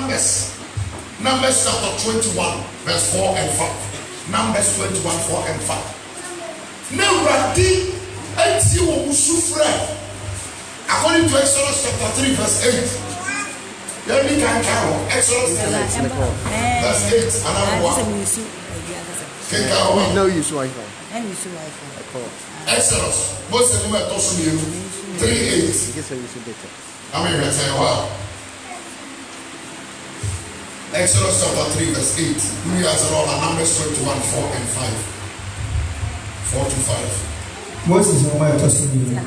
Numbers chapter 21, verse 4 and 5. Numbers 21, 4 and 5. Now, Radi, according to Exodus chapter 3, verse 8. Let me count Exodus 3, verse 8. Another one. No use Wi-Fi. Exodus. Most of them are 3:8. I mean, let's say, wow. Exodus chapter 3, verse 8. We answer all the Numbers 21, 4 and 5. 4 to 5. Moses no my to see you.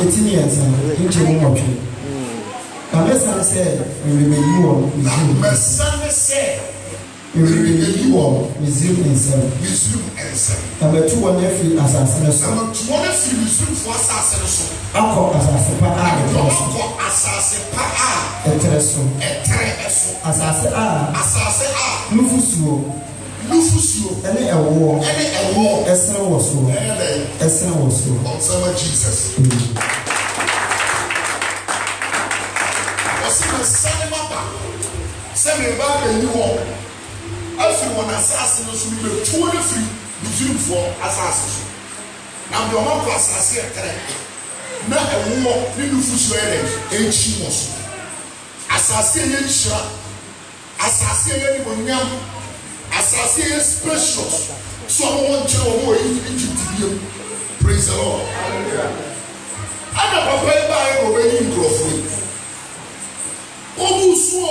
18 years and into one tree. Now Messiah said, we will you on. Messiah said, we will you on. Resume and 7. Number 2 on every assassin. Number 2 on every resume for assassin. Uncle assassin pa Etereso. Assassin Nufusuo. Any a war. Esther was so. Esther was so. On some Jesus. Send back a new home. Everyone assassin was to be 23 resume for assassin. Now the amount of assassin. Na ewo ni nufusu ere echi moso asase ye nshira asase ye ni bonyam asase ye special so mo won kire wo Egypt biem. Praise the Lord. Ada papa e ba e go be ni nkrofo obusu o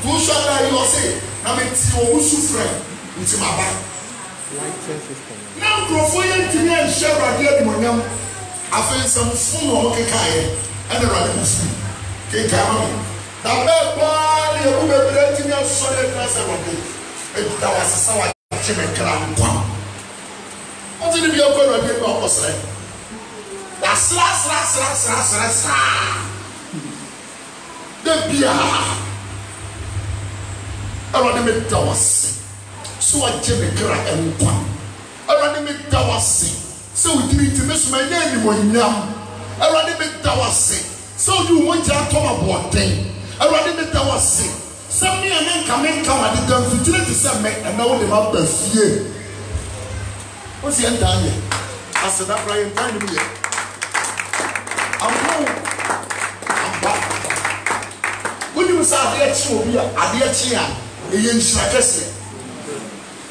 to shada yo say na me ti obusu friend nti maba na nkrofo ye ntimi en shara de bonyam after some phone or kekaye and the radio free kekama na beba ye ku bebreti nya sole class awade e da wasesa wa chemekra nkwa onti ni bi okọ radio ko osre da sra de bia awade me da wase so wa chemekra nkwa awade me da wase so we did it to miss my name when yam. I rather make that was sick. So you want to come about thing. I rather make that was sick. Some me and then come at the damn fertility summit and now they have the fear. What's the end done? I said that Brian time to me. I'm home. I'm back. When you saw the show here, I did cheer. A young shakes.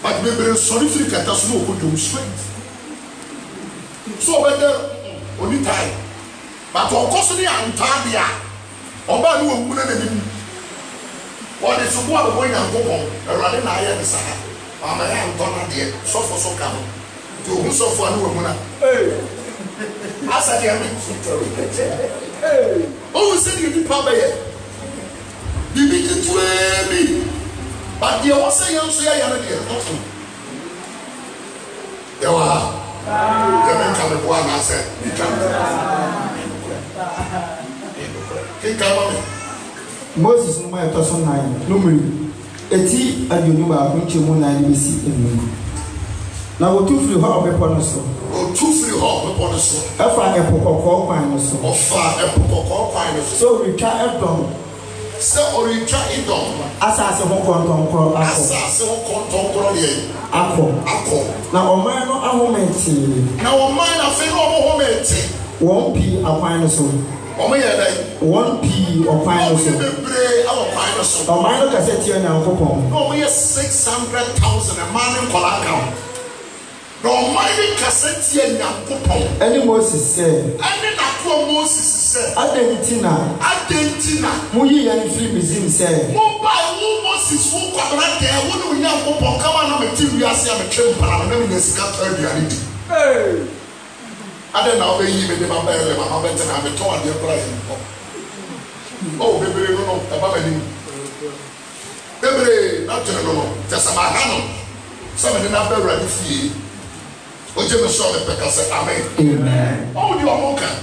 But maybe sorry for the catastrophe would do straight. So whether only time, but for costly and Tadia, or by no one and what is what going and go home, rather than I am the Sahara. I'm a young Donna dear, so for so come to whom so for no woman. As I am, oh, said you did Papa yet. You begin to me, but you also young say, I am dear. There are. Moses no my person 9 numeri eti adwonu ba kunche mu 9 bisi enu na wo tu firi ho obepo no so afa epokoko kwan no so so retwa edom se oritwa idom asase ho kontonkoro akọ na oman no ahomenti na oman na fe no ahomenti won pi akwan no so oman ye dai won pi akwan no so bebre akwan no so oman no kaseti ya nyankopon no oman ye 600,000 a man in kolaka no oman ye kaseti ya nyankopon any Moses say any na ko Moses say adentina muyi yan free museum say mo ba wo Moses wo kwabra de wo no nyankopon kama na me ti wiase a me twem para na me sika aduane di ade na obeyi me de baba ele mama bete na me to ade kora yin ko oh bebere no e baba ni bebere na jere no tesa ma ha no so me de na ba radi fie o je me so me peka se amen oh di o mo kan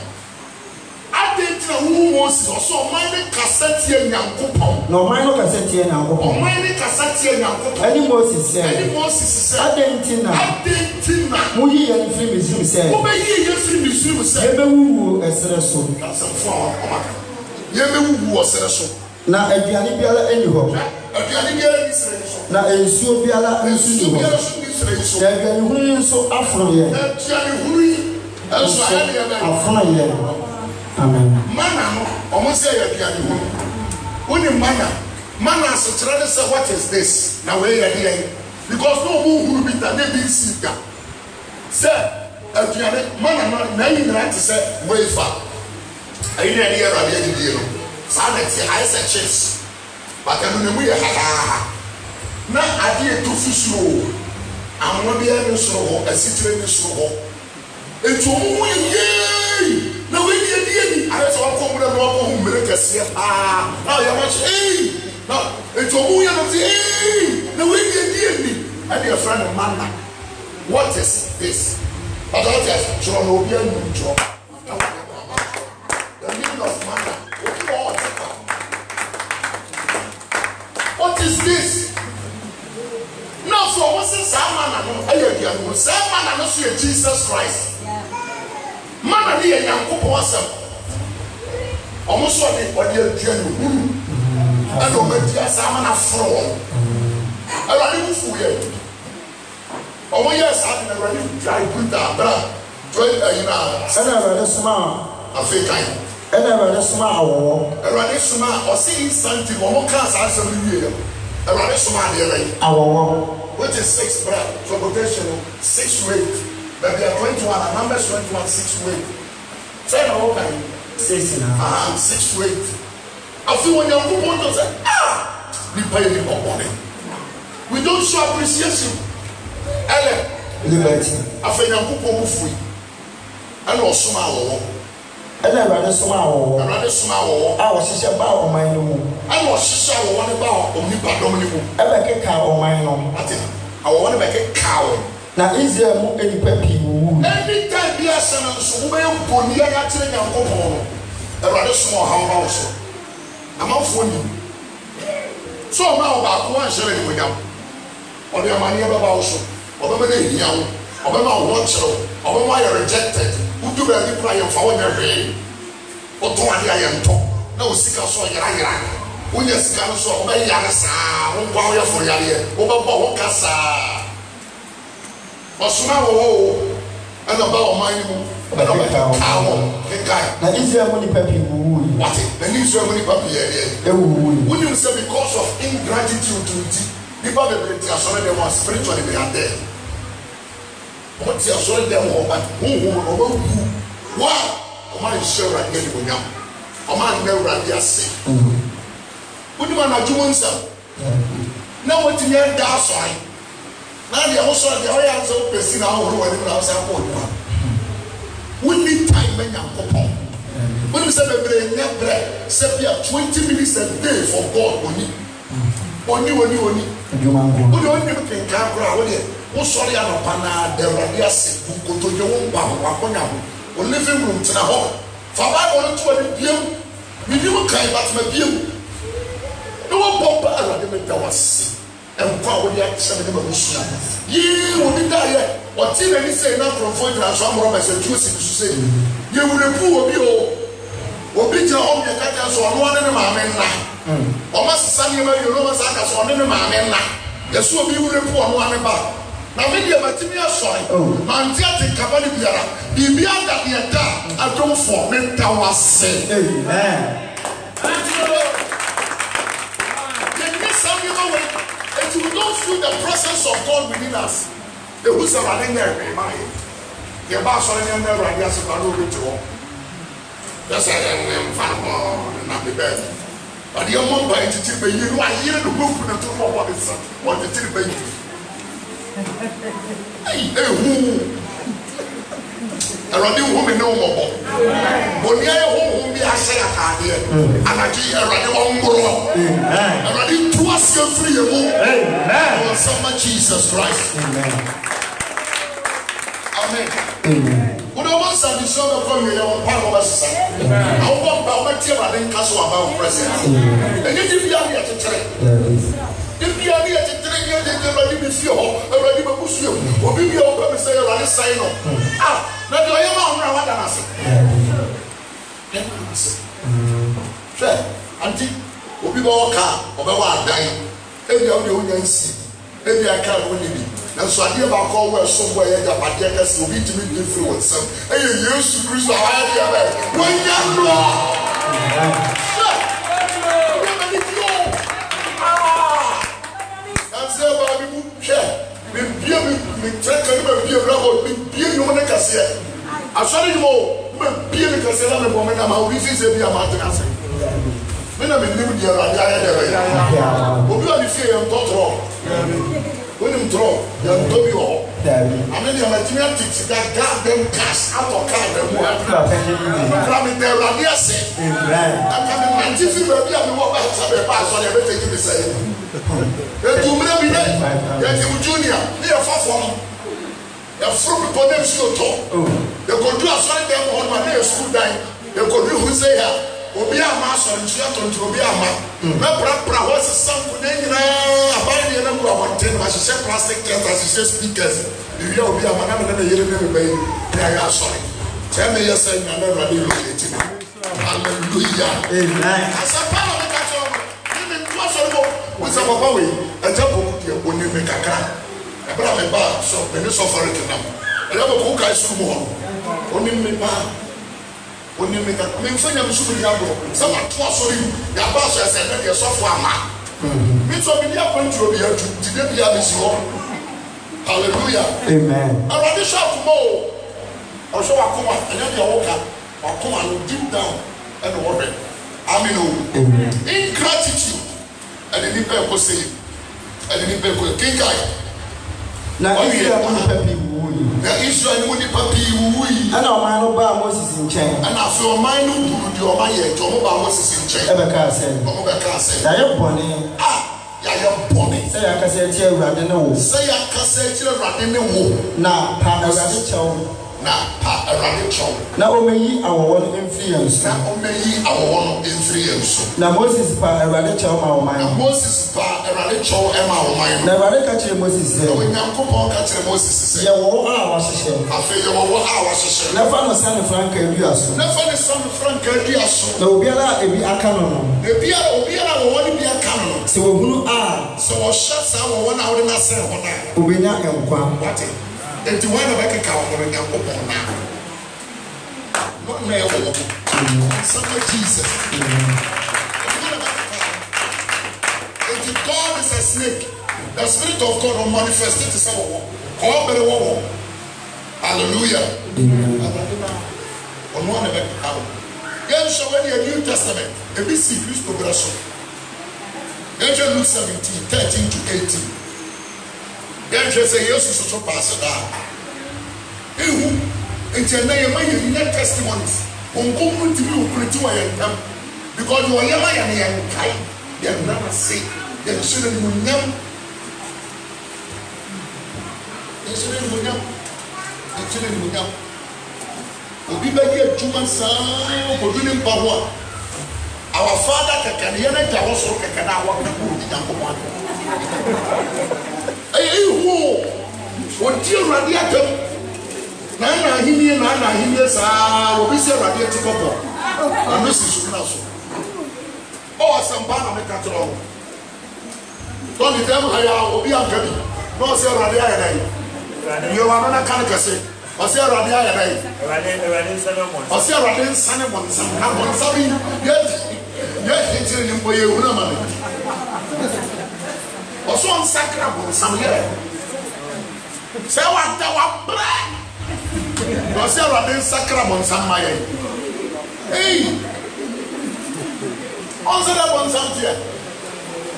adentina wo Moses so man cassette nyankopon no man cassette nyankopon any Moses say adentina muyi yan free museum say wo be yi yan free museum say ebe wu esere so ye be wu osere so Na aduane biara eni hɔ. Aduane biara ni sere so. Na ensuo biara nso ni hɔ. Biara so ni sere so. Na aduane hunu nso aforo yɛ. Aduane hunu yi nso ayɛ yɛ bɛ. Aforo yɛ. Amen. Mana no, ɔmo sɛ yɛ aduane hunu. Woni mana asekyerɛ ne sɛ what is this? Na wei yɛ deɛ. Because no ɔmo hunu bi da ne bi nsi da. Sɛ aduane mana no na yi nyinaa te sɛ wei fa. Ayi na yɛ Awurade adidie no. Saa na ti ayɛ sɛ chips. Bata no mu yɛ ha. Na adeɛ to fisuo. Amono bi ɛne soro hɔ, asikyerɛ ne soro hɔ. Etu ɔmo yɛ na wei die ni ayɛ sɛ wakɔ mu na wakɔ hu mmere kɛseɛ paa. Na yɛ wɔn na etu ɔmo yɛ no sɛ na wei die ni. Ɛde yɛ fira ne manna. What is this? But what is twerɛ no obi anu twerɛ. The meaning of manna. What is this? Now, so what's this? Manna no, manna no, so Jesus Christ. Manna ni yɛ Nyankopɔn asɛm. Ɔmo so ɔde atua no huru. Ɛna ɔmo atua saa manna foro wɔn. Awurade mu fu yɛ. Ɔmo yɛ saa de na Awurade dry good abra. Ɛna Awurade soma African. Ɛna Awurade soma awɔwɔ. Awurade soma ɔsi insanti ɔmo kaa saa asɛm no wie yɛ. Awurade soma adeɛ na yi. Awɔwɔ. Which is 6 bread, so quotation 6 to 8. But they are 21, and Numbers 21, 6 to 8. Say no, okay. 6 now. 6 to 8. I feel when you're going to say, we pay the money. We don't show appreciation. Ellen, liberty. I feel you're going free. And also my Ɛna Awurade soma awɔwɔ. Awurade soma awɔwɔ. A wɔhyehyɛ baa ɔman no mu. Ɛna wɔhyehyɛ awɔwɔ ne baa onipadɔm no mu. Ɛbɛkeka ɔman no. Ate awɔwɔ ne bɛkeka wɔn. Na Israel mu nipa pii wuwu. Anytime bi asɛ no nso wobɛyɛ mponi a yɛakyerɛ Nyankopɔn no. Awurade soma ɔhaw ba wo so. Amanfoɔ ni. So ɔma wo baako anhyɛ ne nimonyam. Ɔde amanneɛ bɛba wo so. Ɔbɛma no ahia wo. Ɔbɛma wo ho kyerɛ wo. Ɔbɛma ayɛ rejected. Udu baabi kura yɛmfa wo nyɛ hwee. Wotɔn ade ayɛ ntɔ na wo sika so ɔyerayera. Wonyɛ sika no so ɔbɛyare saa. Wonkwa woyɛ foro yareɛ. Wobɛbɔ wo ka saa. Ɔsoma wo ɛna ba ɔman no mu. Ɛna ɔbɛka wo kekae. Na Israel mu nipa pii wuwu. Wate na ni Israel mu nipa pii yɛ. Wuwu. Wonim sɛ because of ingratitude to nti nipa bebree ti asɔre dɛm a spiritually they are dead. What is your them or but who wow, a man is sure I get it. A man never had say. What do you want to do? Now, what in your dark side? Now, the also the oil so person now who are in our support. We need time when you're upon. When you say the brain, never say 20 minutes a day for God. Only. What do you want to think? Who sorry anɔpa na the radiasi nkotoje wo mpa ho akonya ho o living room tena ho fa Bible no to ani biem binim kan but ma biem no wo bomba Awurade me da wase enkwa wo dia kyerɛ me ma busua yi wo bi da yɛ o ti na ni say na krofo gyina so amoro message juice so say ye wurepu obi obi gyina ho me ka so ɔno ane ne maame nna o ma sesa ne ma yoro ma sa ka so ɔne ne maame nna yeso obi wurepu ɔno ane ba. Na media matimi asɔre na nti ate kabali biara bibia da ye da adomfo menta wase amen if you don't feel the presence of God within us the who's running there my ye ba asɔre ne na Awurade asɛpa no obi to just say fan na be bad but the among by titiri be you are here to go for the to what is what the titiri be hey, who? Awurade wo me ne wo mɔbɔ. Boni aye ho bi ahyɛ atade. Anaji Awurade wo ngoro. Amen. Awurade tu asie free ye mu. Amen. Oh, some Jesus Christ. Amen. Amen. Amen. Wo do want to show the come here on power of us. Amen. I want ba o tie Awurade nka so about presence. Enye di bia ya tetere. Bia ni ya tetere ye de Awurade bi fie ho. Awurade ba busu ye. Obi bia o pe say Awurade sign no. Na de oyema onra wada na se. Sure, auntie, obi ba waka obewa adan ebi a wo nya nsi ebi aka wo ni bi na so ade ba ko wo so bo ye ja pade ka si obi timi di free wonsam eye Yesu Kristo ha ya be wo nya no anse ba bi mu hwe me bia me treka ni me bia bravo me bia no na kase asori mo me bia me kase na me bo me na ma obi fi se bia ma te kase me na me nim dia ra ya ya ya obi wa ni fie en totoro when him draw ya ntobi ho amen ya matimi atix ga dem cash out of car dem mo kra me there radia se amen aka me manti fi ba bia me wo ba sa be pa so ya be take me say e tu mre bi ne ya ti junior ni ya fa fo ya fro bi po dem so to ya go do asori dem ho ma na school dan ya go do hu say ya obi ama so ntua tonto obi ama na pra ho se sanku na nyina abanye na ngwa wanten ma se plastic chairs as se speakers bi ya obi ama na me na yere me bai ya ya sorry tell me yes and na ready locate me hallelujah amen asa pa no ka cho ni to so go we say papa we aja ko ku ye oni me kakra e bra me ba so me ni so for it na e ya ko ka su mo oni me ba oni me ka me fanya me su bi abo se ma to so ri ya ba so ese na ye so fo ama me so bi dia control bi atu ti de bi ya bi si ho hallelujah amen already shop mo o so wa kuma anya de wo ka wa kuma no deep down and wo be amen o amen ingratitude and the people go say and the people go kinkai na Israel mo papi wuyi na Israel mo ni papi wuyi ana o man no ba Moses nchen ana afi o man no buru di o man ye to mo ba Moses nchen e be ka se o be ka se ya ye bone ya ye bone se ya ka se ti Awurade ne wo se ya ka se ti Awurade ne wo na pa Awurade chew na pa Awurade chew na o meyi awowo no influence na o meyi awowo no influence na Moses pa Awurade chew ma o man na Moses pa Awurade chew e ma o man na Awurade ka kire Moses se o Nyankopɔn ka kire Moses se ye wo a wa hyehye afi ye wo a wa hyehye na fa no san franka eduaso na fa ne san franka eduaso na obiara ebi aka no no obiara wo woni bi aka no se wo hunu a se wo hya sa wo wona wo na se ho na obenya enkwa wate enti wo na beka ka wo Nyankopɔn na no na ye wo some Jesus enti God is a snake the spirit of God will manifest it is our all better wo hallelujah on one of how yen show when the New Testament a BC Christo braso yen Luke 17:13 to 18 yen say Jesus so pass that ehu enti na ye may new testimonies on come to you pretty way them because you are yama yan kai yen na say yen should be munyam yen should be munyam yen munyam obi bagi adwuma saa oduni mpa ho our father kakane yana ja wo so kakane awo ka ku di Nyankopɔn ayi hu odi Awurade atam na ahimie saa obi se Awurade atikɔpɔ ano si so na so o asampa na me ka tro to ni dem ha ya obi anka bi no se Awurade ayɛ dai yo wa na kan kase ɔsɛ Awurade ayɛ dai ɔsɛ Awurade nsane mo nsam na mo nsam ye hitire ni mboye hu na ma me ɔsɛ nsakra mo nsam ye sɛ wa ta wa bra ɔsɛ Awurade nsakra mo nsam ma ye ɔsɛ da mo nsam tie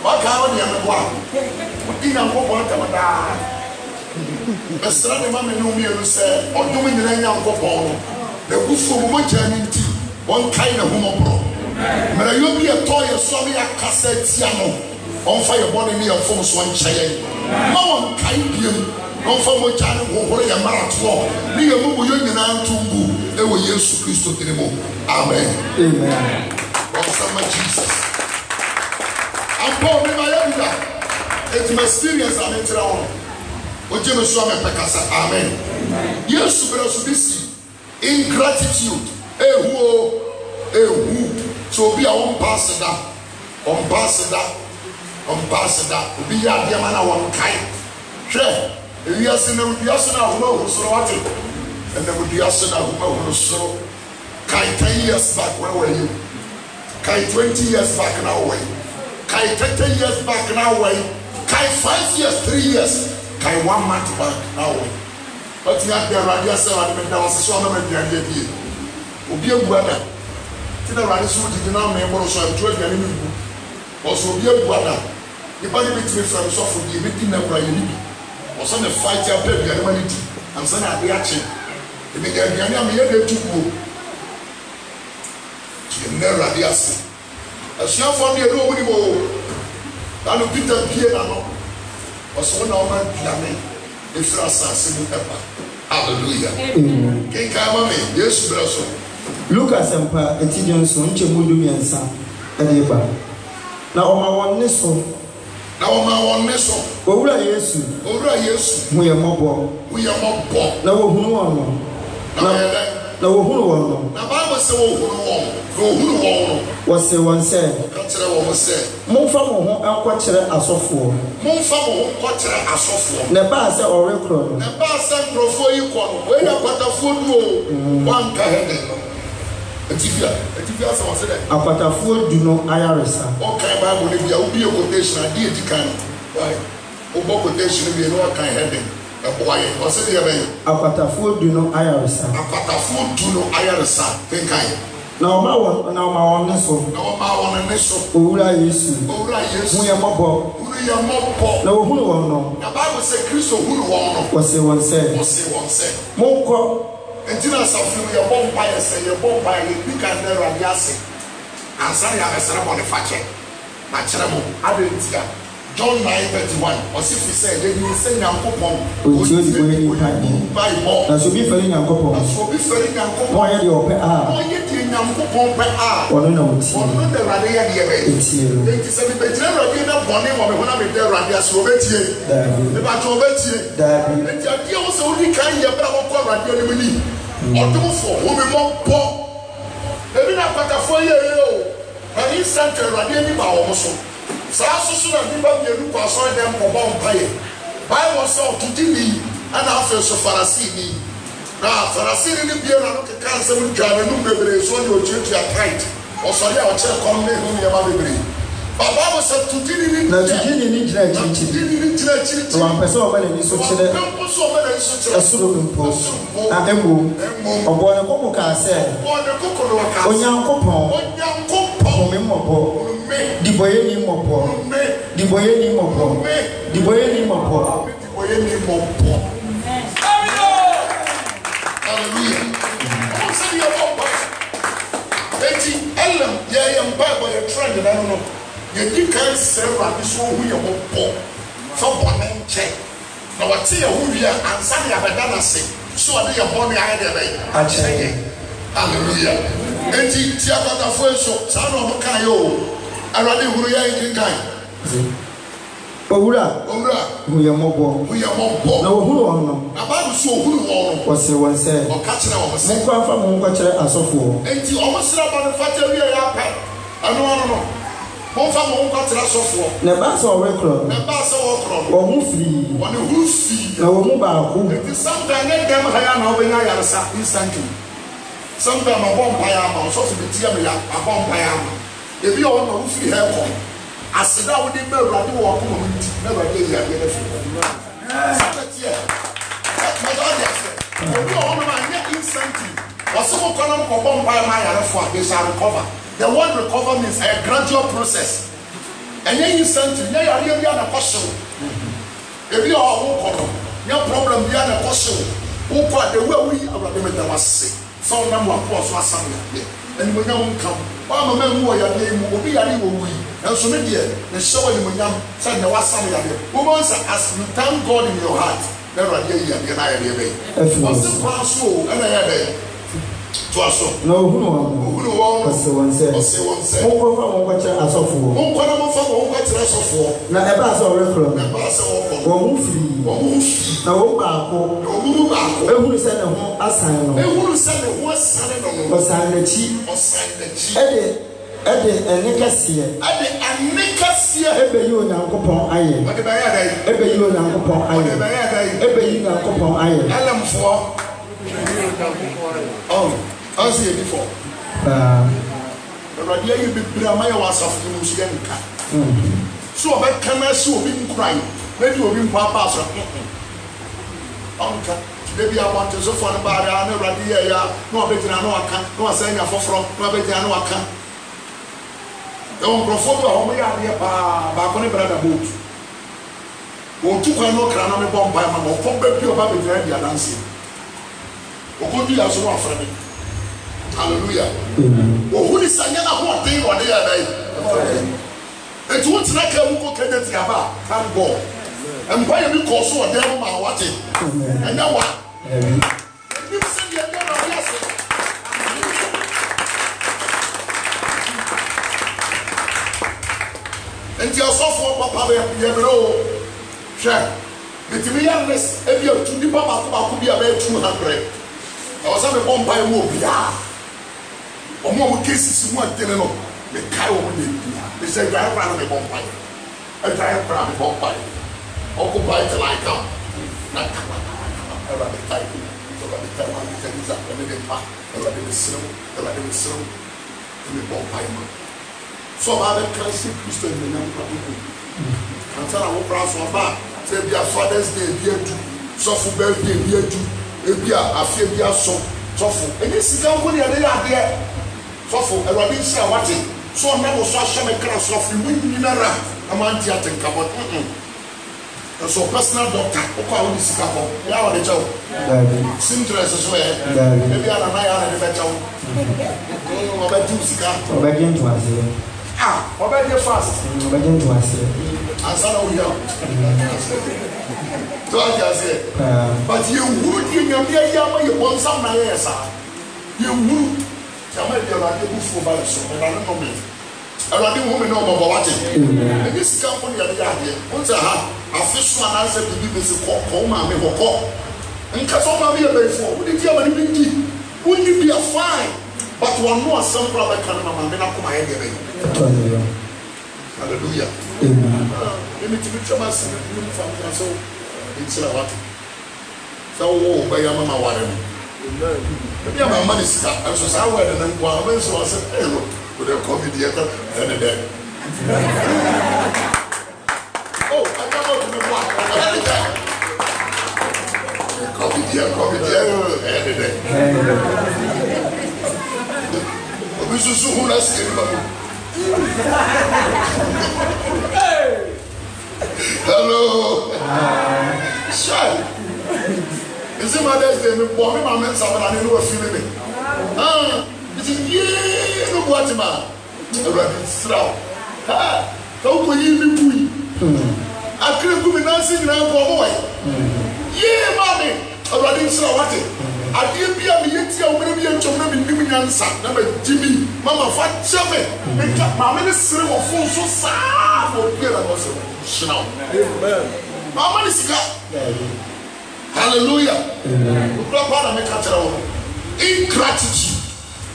wa ka o ne me boa odi Nyankopɔn tamada esra ne ma me no mienu sɛ ɔdom nyina Nyankopɔn no na gufu mo mogya ni nti won kai na homobro mera yo bi eto ye so bi akasa tia no on fa ye bone ne ye fom so nkyeye ma won kai biem on fa mogya ne hohoro ye marato ne ye mu yo nyina ntumbu e wo Yesu Kristo dirimo amen amen o Jesus ampo me ma yabida it my experience am entra on o je me so me pekasa amen Yesu braso bisi ingratitude ehu so be a one pass da on pass that. Be a diamana one kind. Share. We are seeing a Biasana who so what it. And then we are seeing a who so. Kai 10 years back, where were you? Kai 20 years back now way. Kai 30 years back now way. Kai 5 years, 3 years. Kai 1 month back now way. But you have the radio so I went down so I'm a idea. Obi a brother. Tina radio so did not member so I'm 12 years. Also be a brother. The body between from so for the meeting number you need. Also the fight your baby and money. I'm saying I be action. The big I'm here to go. You never adiasi. As you found the room anymore. I know Peter Piano. Was one of my piano. If I saw ever. Hallelujah. Amen. King Kamame, yes, brother. Lucas and Pa, a Johnson, Chemudu and Sam, and Eva. Now, my one nesson. Now, my one nesson. Ora, yes, we are more. We are more poor. Now, who know? Now, who know? Now, Bible says, who was the one said? Monfamo, I'll watch it as of war. Monfamo, watch it as of war. Nebasa or Recron. Nebasa, before you come, where you put a food, one can. A Patafood do no IRS. Okay, Bible, if you be a quotation, I did you can. Why? Obo quotation, if you know what kind of heading. Why? What's it again? A Patafood do no IRS. A Patafood do no IRS. Think I. Now, my one nestle. Now, my one nestle. Ura yes. We are more. We are more. No, who know? The Bible says, Christo, who know? What's the one said? What's the one said? More. And you know, something your bomb fire say your bomb fire, you can never guess it. And sorry, I was on the factor. My channel, I didn't see John 9:31. Or if you say, then you say, now, coupon, which is buy more. That should be filling a coupon. That should be filling a coupon. Why are you per hour? Why are you doing a coupon per hour? Or no, it's the Radia. It's here. It is a bit general. You're not born when I'm there, Radia, so bet you. The battle bet you. And the idea was only kind of Radio. Or do for women more poor. Maybe not but a 4 year old. And he sent a radio also. So I soon as you have your look outside them for bomb pay. Buy myself to Dini and after so far as see me. Now, for a city in the beer, I look at cancer with John and Nubber, so your duty at night. Or so I will check on me whom you have a but Bible said to Dini, not to Dini, one person when it is so a saloon post. And then, or born a cocoa said, on young coupon, the boy any more poor, the boy any more poor, the boy any more poor, the boy any more poor. Hallelujah. Say your Betty Ellen, yeah, I'm back by a trend, and I don't know. You can't sell this one who you want poor. For one check. Now, what's here who you are and Sunday have a dana say. So I think upon the idea. I say, hallelujah. And Tiago first, son of Kayo. I rather who you are in kind. Ora, we are more poor. We are more poor. No, who are about so who was the one said, or catching our Monka from Monka as of war. And you almost about the factory. I know. Monfa monka tra sofo na ba so rekro wo mu firi woni hu fi na wo mu ba ko it is sometimes get them higher na obenya yarsa instantly sometimes ma bomb fire ma so so betia me ya bomb fire ma e bi o na hu firi he ko aseda wo di be urade wo ko mo nti na ba de ya be na fi sabatia ma do ya se e bi o na ma nya instantly was so ko na ko bomb fire ma yarsa they shall recover. The word recover means a gradual process. And then you send to me, you are really a question. If you are no problem, you are a question. Who the way we are the was sick. So number of course was something. And when you come, I'm a man who are your name will be a little we. And so many the show you when you said there was something. Who wants as you thank God in your heart. Never hear you and I am what's the class and I had no, who was the one said, who from what I saw for? Who from what I saw for? Now, a bass or record, or who free, no, who said a home assign, who said a was sign the cheap or sign the cheap. Ede enikesie. Ade anikesie. Ebe yi Onyankopɔn ayɛ. Ode bɛyɛ dai. Ebe yi Onyankopɔn ayɛ. Ode bɛyɛ dai. Ebe yi Onyankopɔn ayɛ. Elemfoɔ. Oh, as you before. Awurade ayi bebree ama yɛ wɔ asafo no nso yɛ nka. So ɔbɛka na si obi nkuran na di obi mpa pa so. Ɔnka debi abɔnten sofo no baare a na Awurade yɛ ya na ɔbɛgyina na waka na wasan nya foforɔ na ɔbɛgyina na waka. Ɛwɔ nkurɔfoɔ bi a wɔn yɛ adeɛ paa baako ne brada boat. Wɔtu kwan no kra na mebɔ mpae ma na ɔkɔ bɛbi ɔba bɛgyina di adanseɛ. Ɔkɔ di aso no afrɛ me. Hallelujah. Who is a young thing or the other? And what's like a who can get Yaba? Thank God. And why are you called so a devil? My watching. And now what? You send your devil. Yes. And your software, Papa, you know, share. The Timianus, if you have 2 people, could be about 200. I was having a bomb by a movie. Omo cases mu atene no me kai wo de me say dry plan me bomb pipe e dry plan me bomb pipe occupy till I come na ela de kai so ba de kai ma de things up me de pa ela de sino me bomb pipe so ba de Christ Christ me na problem antara wo pra so ba say bia Father's Day bia du so fu birthday bia du e bia afie bia so for any sika wo ne ade ade so Awurade nsi a wate so na wo so ahye me kra so fi mu nyinara amanti atenka bot so personal doctor o kwa wo sika ko ya wo de chawo sintress so e bi ana na ya na de bechawo o ba ju sika o ba gen to ase o ba je fast o ba gen to ase ansana wo ya to ase but you would you nyame ya ma ye bonsam na ye sa you would Yama di Awurade bufu ba so na no me. Awurade wo me no bo wate. E sika ko ne yade ade. Unza ha afiso ananse bibi besi ko ma me hokọ. Nka so ma me ye befo. Wo di ti amani bingi. Wo ni be fine. But one no asem pra ba kan ma me na ko ma ye de be. Hallelujah. Amen. Me ti bi chama se ni family so it's la wate. So wo ba ya mama ware me. Maybe I'm a money star. I was just our wedding and one so I said, hey, look, with a comedy and a dead. Oh, I come out to the one. Comedy and a dead. This is who I see. Hello. Sure. Is it Mother's Day? Me born my men something I know feeling me. It is ye no Guatemala. Already straw. Don't go you me. I couldn't go in dancing now for boy. Ye, mommy. Already straw what it. I didn't be a yeti or maybe a children in giving answer. Number Jimmy, Mama, what chubby. Make up my ministry of full so sad for Pierre and also. Amen. Mama is got. Hallelujah. Amen. Ingratitude.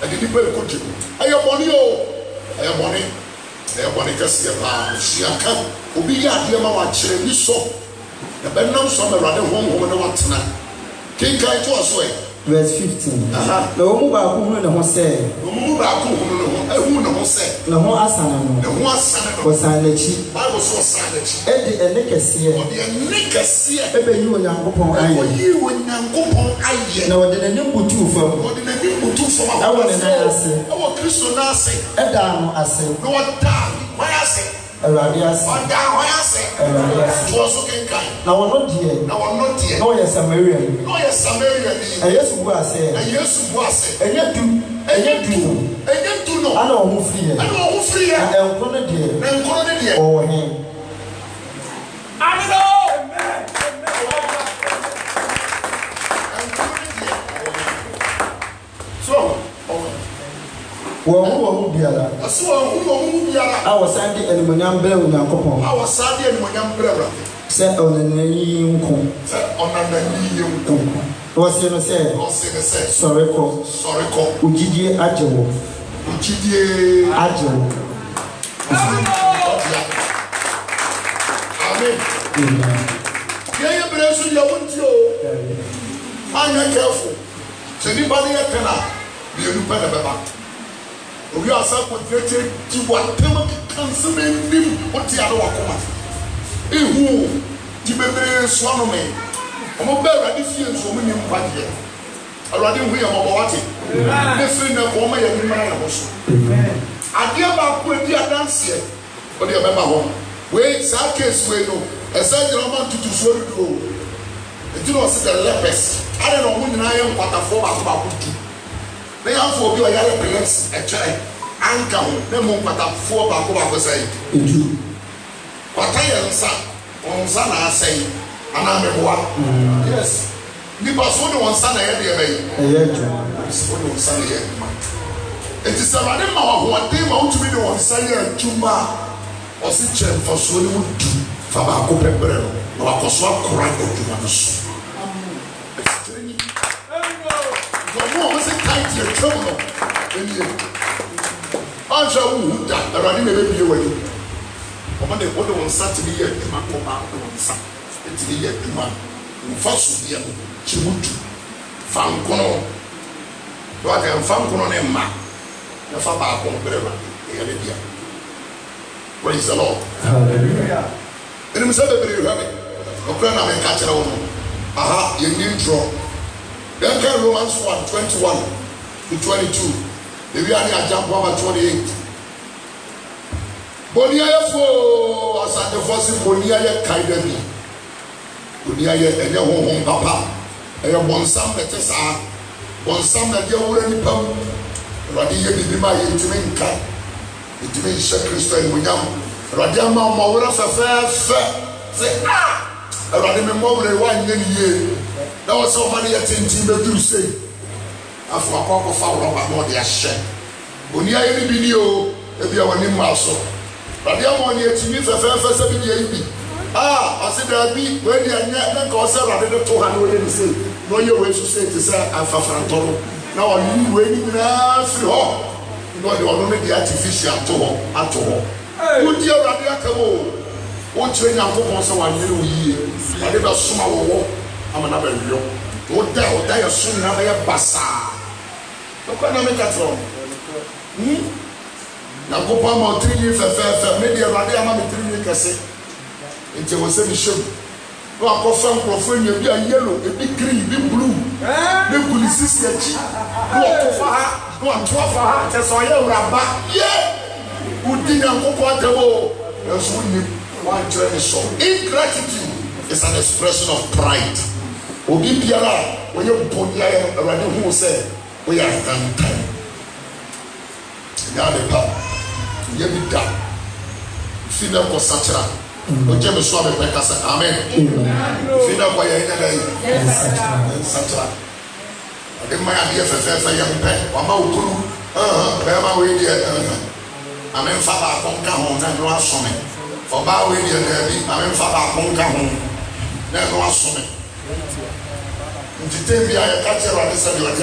I didn't pay a good. I am money. I am money. I am money. She can be a dear mamma. She so. The Benham summer rather home when I want tonight. King Kai to us way. Verse 15. The woman who knew the one said, the woman who said, the one asana, the one son was silent. I was so silent. Eddie and Nicasia, Ebe you and Yankopon, you and Yankopon, no, the new Butu from what did the new Butu from our Christian Nasi, Adam, I say, no, down, why I say. Aradias, now I'm not here. No, yes, Samarian. No, yes, Samarian. And yes, who I say, and yes, who I say, and yet do, and yet do know. I know who free, and I'm going to dear, and going to dear, or him. I know. So, who biara. I was Sunday and Monyam Bell with Yankopon. I was Sunday and Monyam Bell. Set on the name. On the name. Was you say? Sorry, Ujiji Ajawo. Uchidie. Ajo. Amen. Yeah, you want you. I'm not careful. So anybody at Tana, be a new pen. We are so motivated to what Tema cancel him. What the other one? Who? The baby swallow me. I'm a bear difference from him. I rather we are about it. Listen, the woman and man also. I dear about with the dance here. But you remember home. Wait, Sarkis, we know. A certain amount to do so. It was the lepers. I don't know when I am what a form about. They have for you a yellow place, a child, anchor, no more but a 4 back was saying. What I answer on Sana say, and I'm a one. Yes. You must want one son ahead of it is a running mouth, what they want to be the one saying, Juma or sit for so you would do Fabaco Pepper or a Coswa Correct to Manus. Was it tight to your trouble? I shall wound that running a baby away. When they put on Saturday, the man go back on Saturday. It's the year to man. First, the Chimutu, Fancono, what I am Fancono and Ma, the Fabaco, whatever. Praise the Lord. Hallelujah. And I'm saying, okay, I'm a catcher. Aha, you need draw. Then can Romans 1:21 to 22. The we are jump over 28. Bonia for as at the first Bonia Kaidemi. Bonia and your home papa. And your bonsam that is our bonsam that you're already pum. Radia be my intimate cat. Intimate Christ and William. Radiama Mawra say, ah, I rather remember 1 year. That was somebody at Tintin say. After a pop of foul about more their share. When you are any video, if you are an immerso. But the other one yet to me for 7 years. Ah, I said there be when you are not because I did 200 and say, no, you way to say to say, I'm Fafrantoro. Now I'm waiting now through all. You know, you are only the artificial at all. Would you rather come on? Won't train your home so 1 year? I never small walk. I'm another real. What die soon have a bazaar. Look what I make that from. Now go on 3 years, maybe a radium 3 years. It was a show. No, I go from Profane, be a yellow, a big green, big blue. No good sister. Go for her, go and 12 for her. That's why you're rabba. Yeah. Who didn't go quite a war. That's when you want to show. Ingratitude is an expression of pride. Obi biara when you put your already who say we are done time. Now the power. You be done. Feed up for such a. But you saw me like I said, amen. Feed up for your day. Such a. I didn't mind idea for young pet. Mama Ukuru. Bema we did. Amen. Father, come home and do us something. For Bow we did. Amen. Father, come home. Then do us something. Today we are catching around this and you are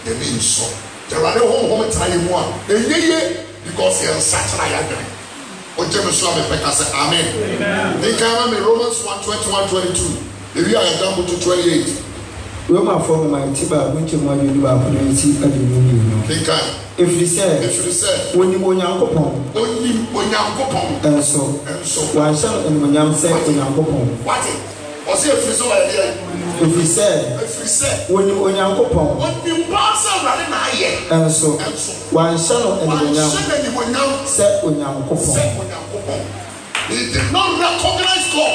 the means so. There are no home time one. Because he is such a young. What James Swami Pekka said, amen. They come in Romans 1:21-22. If you are example to 28. Roman form my tiba, which one you do our community at the union. They can. If you say, when you go Yankopon, and so, one son and when Yam said in Yankopon. What? Was it if we said, when you on Yankopon, what you pass out and so, one son and when Yam said when Yankopon. He did not recognize God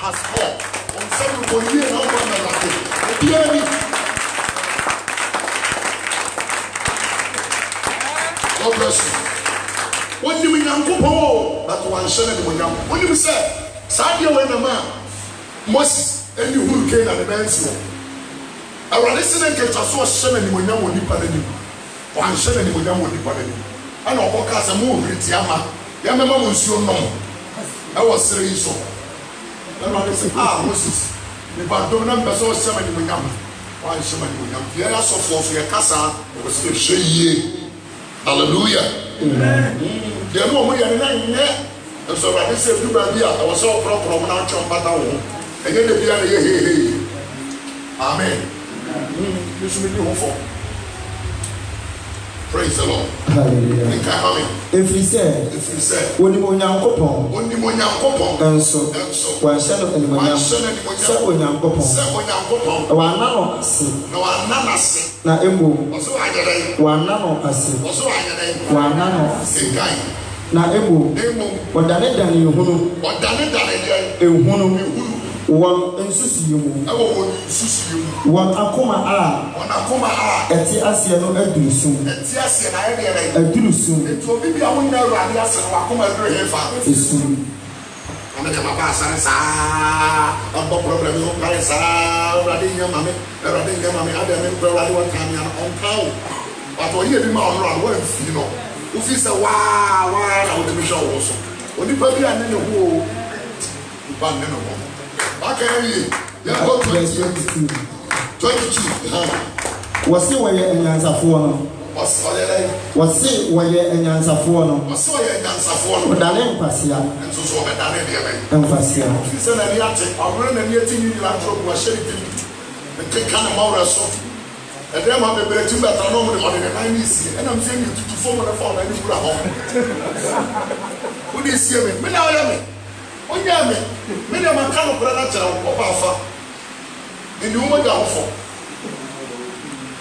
as God. On some years, God bless you. When you mean Yankopon, that's one son and when Yam. When you say, Sadia when a man. Moses and you who came at the man's war. I was listening to a son and when you were nipping. One son and when you were nipping. I know what cast a move with Yama. Yama was your nom. I was saying so. I said, Moses. The Badona Basso 7 when Yama. One son and when Yama. The other so for your casa was a shady. Hallelujah. Amen. Deɛ no ɔmo yɛ no na nyɛ nso Awurade sɛ du baabi a ɛwɔ sɛ ɔkorɔkorɔ mo na atwɛ mpata wo ho ɛnyɛ da bia na yɛ heehee. Amen. Nso mi di ho fɔ. Praise the Lord. Hallelujah. Every say, when you want young couple, and so, one shadow and one shadow, young couple, one now, now, Emo, one now, one now, now, Emo, what done it done you, one and Susie, one Akoma, at the Asiano Edusum, Edusum, it will be a winner, Akoma, is soon. I'm a pass, I'm no problem, Radin your mammy, other member, one time on town. But for you, you know, if it's a wow, I would be sure also. When you probably are in the whole, okay, yeah, 22. Was it where you answer for? Was it where you answer for? Was it answer for? Darling, Passia, and so on. Passia. He said, I'm running near to you, was shaking the kind of motor so. And then I'm a better to better normally on the 90s, and I'm saying you to form a phone and you put a home. Who did see me? Me now, oh, yeah, me and my kind of brother of Alpha in the woman down for.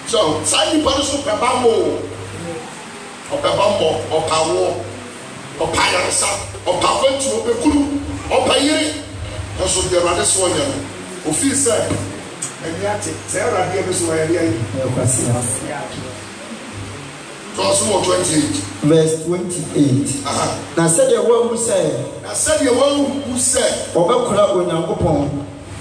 So, signing Padusu Pabamo, or Pabamo, or Pawo, or Payasa, or Paventu, or Pekulu, or Paye, and so the rather swan, who feels sad, and yet, Sarah gave us away. Verse 28. Verse 28. Now said the one who said, I said the one who said, Obakura when I'm upon.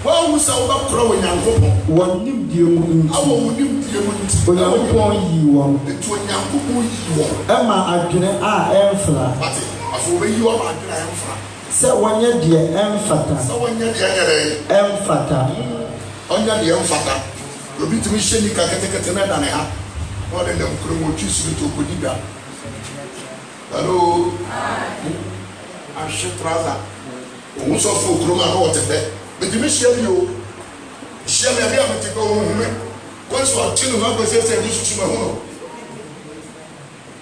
One who said, Obakura when I'm upon. One new dear moon. I will new dear moon. When I'm upon you, it's when I'm upon you. Emma, I didn't Emfla. But I for you are my Emfla. So when you're dear Emfata. So when you're dear Emfata. On your dear Emfata. You'll be to me, Shelly Kakatana than I have. More than them could choose to Kudida. Hello, I should rather. Also, for Kroma, what a bed. But you may share you. Share me a bit to go home. Once you are children, I was saying, you should my home.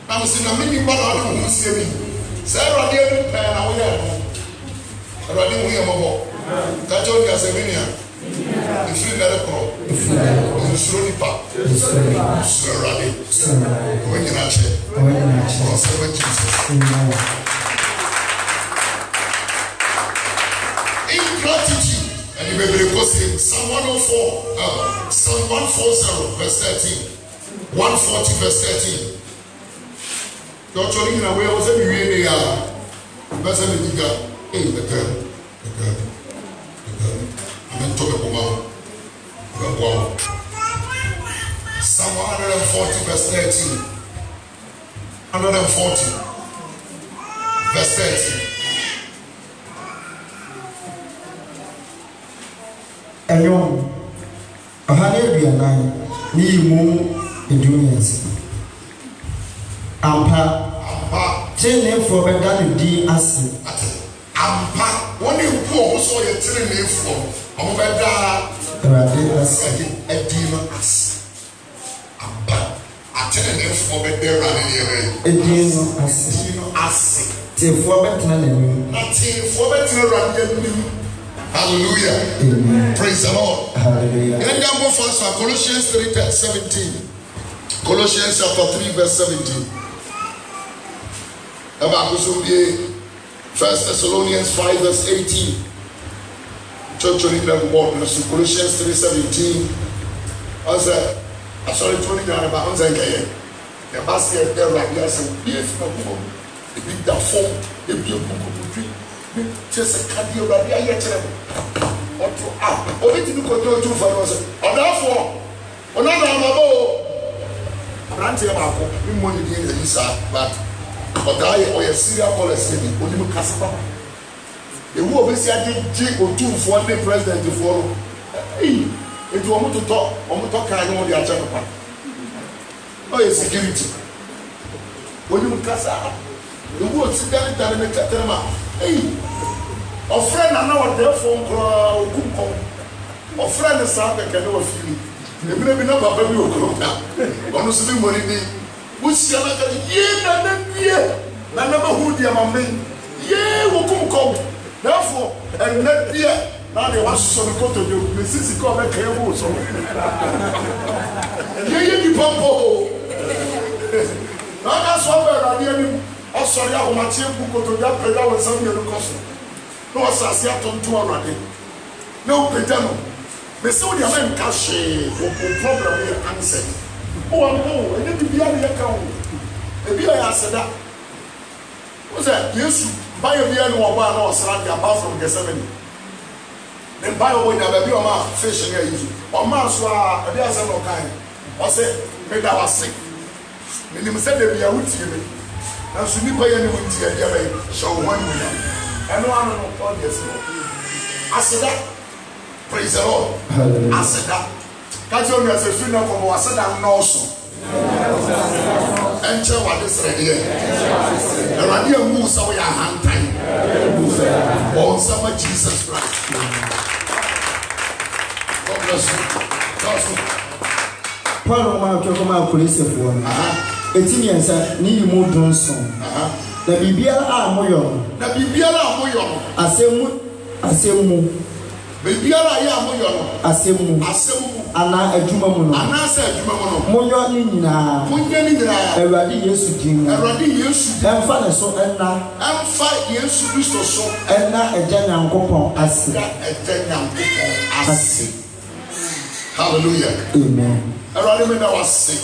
I'm seeing a mini brother who see me. Sarah, dear, and I will have. I didn't hear my boy. That's all you are saying. If you let it go, you slowly pack. Slowly, when you're not check, for Jesus. Ingratitude, and you may be requesting Psalm 104, Psalm 140, verse 13, 140, verse 13. You're turning in a way, I was saying, really, verse 13, the girl. And talk about Psalm 140 verse 13. 140 verse 13. Ayom Ahane ni mu edunias. Ampa tene for bedan di ase. Ampa woni ku o so ye tene for Obeda Edino as Abba attended for the Edino as for hallelujah. Praise the Lord. Hallelujah. Colossians 3:17. Colossians chapter 3 verse 17. 1 Thessalonians 5 verse 18. Church on the board, Colossians 3:17. I said, I saw it 20 years about Anzanga. The basket there, like yes, if no more, the big da form, the beautiful just a candy over the yet. Or to up, or to go to for us. Or therefore, another amabo. Ranting about money in the Lisa, but die or a serial policy, only Casapa. The war is a jig or two for the president to follow. If you want to talk, I know the agenda. Oh, security. when you casa, the word sit down in the Caterma. Hey, a friend, I know their phone call, or friend is out that can know a feeling. The baby number of you will come down. Honestly, money, which shall I get? Yeah, I never who dear my men. Yeah, will come. Therefore, and let dear. Now they want to go to you. The sister come and came also. Yeah, you pump. Now that's why we are here. I'm sorry, I'm not here to go to that prayer with some of your cousin. No, I say I don't do already. No, Pedano. Me say we are men cash problem here answer. Oh, no, and then be the account. Maybe I said that. What's that? Yes, buy a beer no one or surround apart from Gethsemane. Then buy a way that baby or ma fish here you. Or ma so a be as no kind. Or say me that was sick. Me nim say dey be a wuti me. Na so ni buy any wuti e dey show one million. And no no all this. I said that. Praise the Lord. I said that. Catch on as a funeral from I said that no so. Enter what is ready. The radio moves away a hand time. On some Jesus Christ. God bless you. Paul Mark police for Etimiansa, need more Johnson. The Bibiala Moyon. The Bibiala Moyon. Asemu. Bibiala Yamoyon. Asemu. Ana Ejumamono. Ana said Jumamono. Moyonina. Munyanina. Eradi Yesu King. Eradi Yesu. Emfa so enna. Emfa Yesu Christo so. Enna ejanya nkopon ase. Ejanya nkopon ase. Hallelujah. Amen. Eradi me na wase.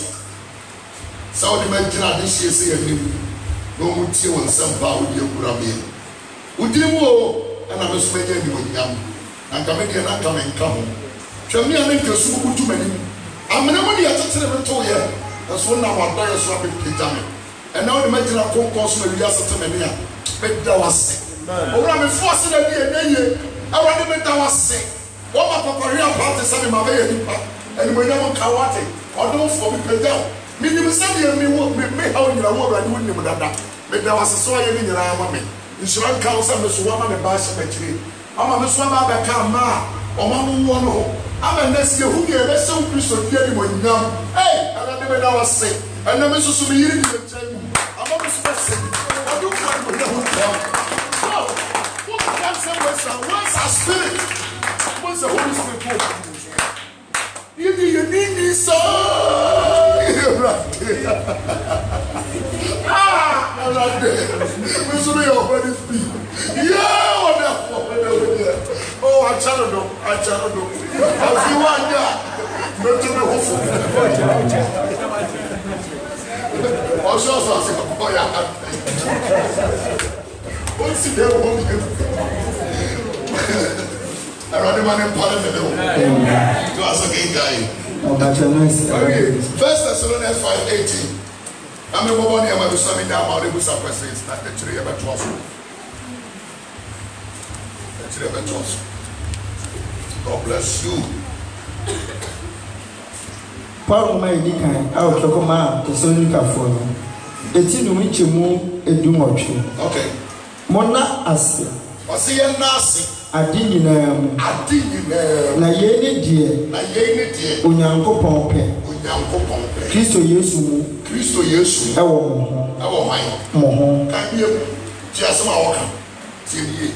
Saudi man jina this year say anim. No mutie won samba odi ekura me. Udimu o ana me so menya ni wonyam. Anka me de na anka me nka ho. Twami ane nkasu butu mani. Amena mo de atetere beto ye. Eso na wada ye so apepita me. Ena o de magina konkon so ma wi asete me a. Be da wase. Owura me force na bi enye. Awade be da wase. Wo ma papa ri apate sabe ma be ye nipa. Eni mo nyam ka wate. Odo fo bi peda. Mi ni sabe ye mi wo me ha o nyira wo awade woni mu dada. Me da wase so ye ni nyira ama me. Insurance council me so wa ma me ba se machire. Ama me so ba ba ka ma. O ma mu wo no. I'm a messy who gave us some Christian anyone now. Hey, I don't know what I say. And I'm supposed to be here in the table. I'm not supposed to. I don't want to know so, what can say what's our spirit? What's the Holy Spirit? You need me so. I'm not there. We should be already speak. Yeah, wonderful. Oh, I cannot know. If you want that, not to be hopeful. Also, I said, oh, yeah. What's the devil? I run the man in Parliament. To us again, guy. First Thessalonians 5:18. I'm a woman here, my son, and I'm a person is not the tree of a trust. The tree of a trust. God bless you. Paul may be kind out of command to Sonica for you. The tin which you move a dumochi. Okay. Mona as I see a nasi. I didn't know. Na yene dear. Na yene dear. Unyanko pompe. Unyanko pompe. Christo Yesu. Christo Yesu. Ewo mai. Moho. Can you just my walk? See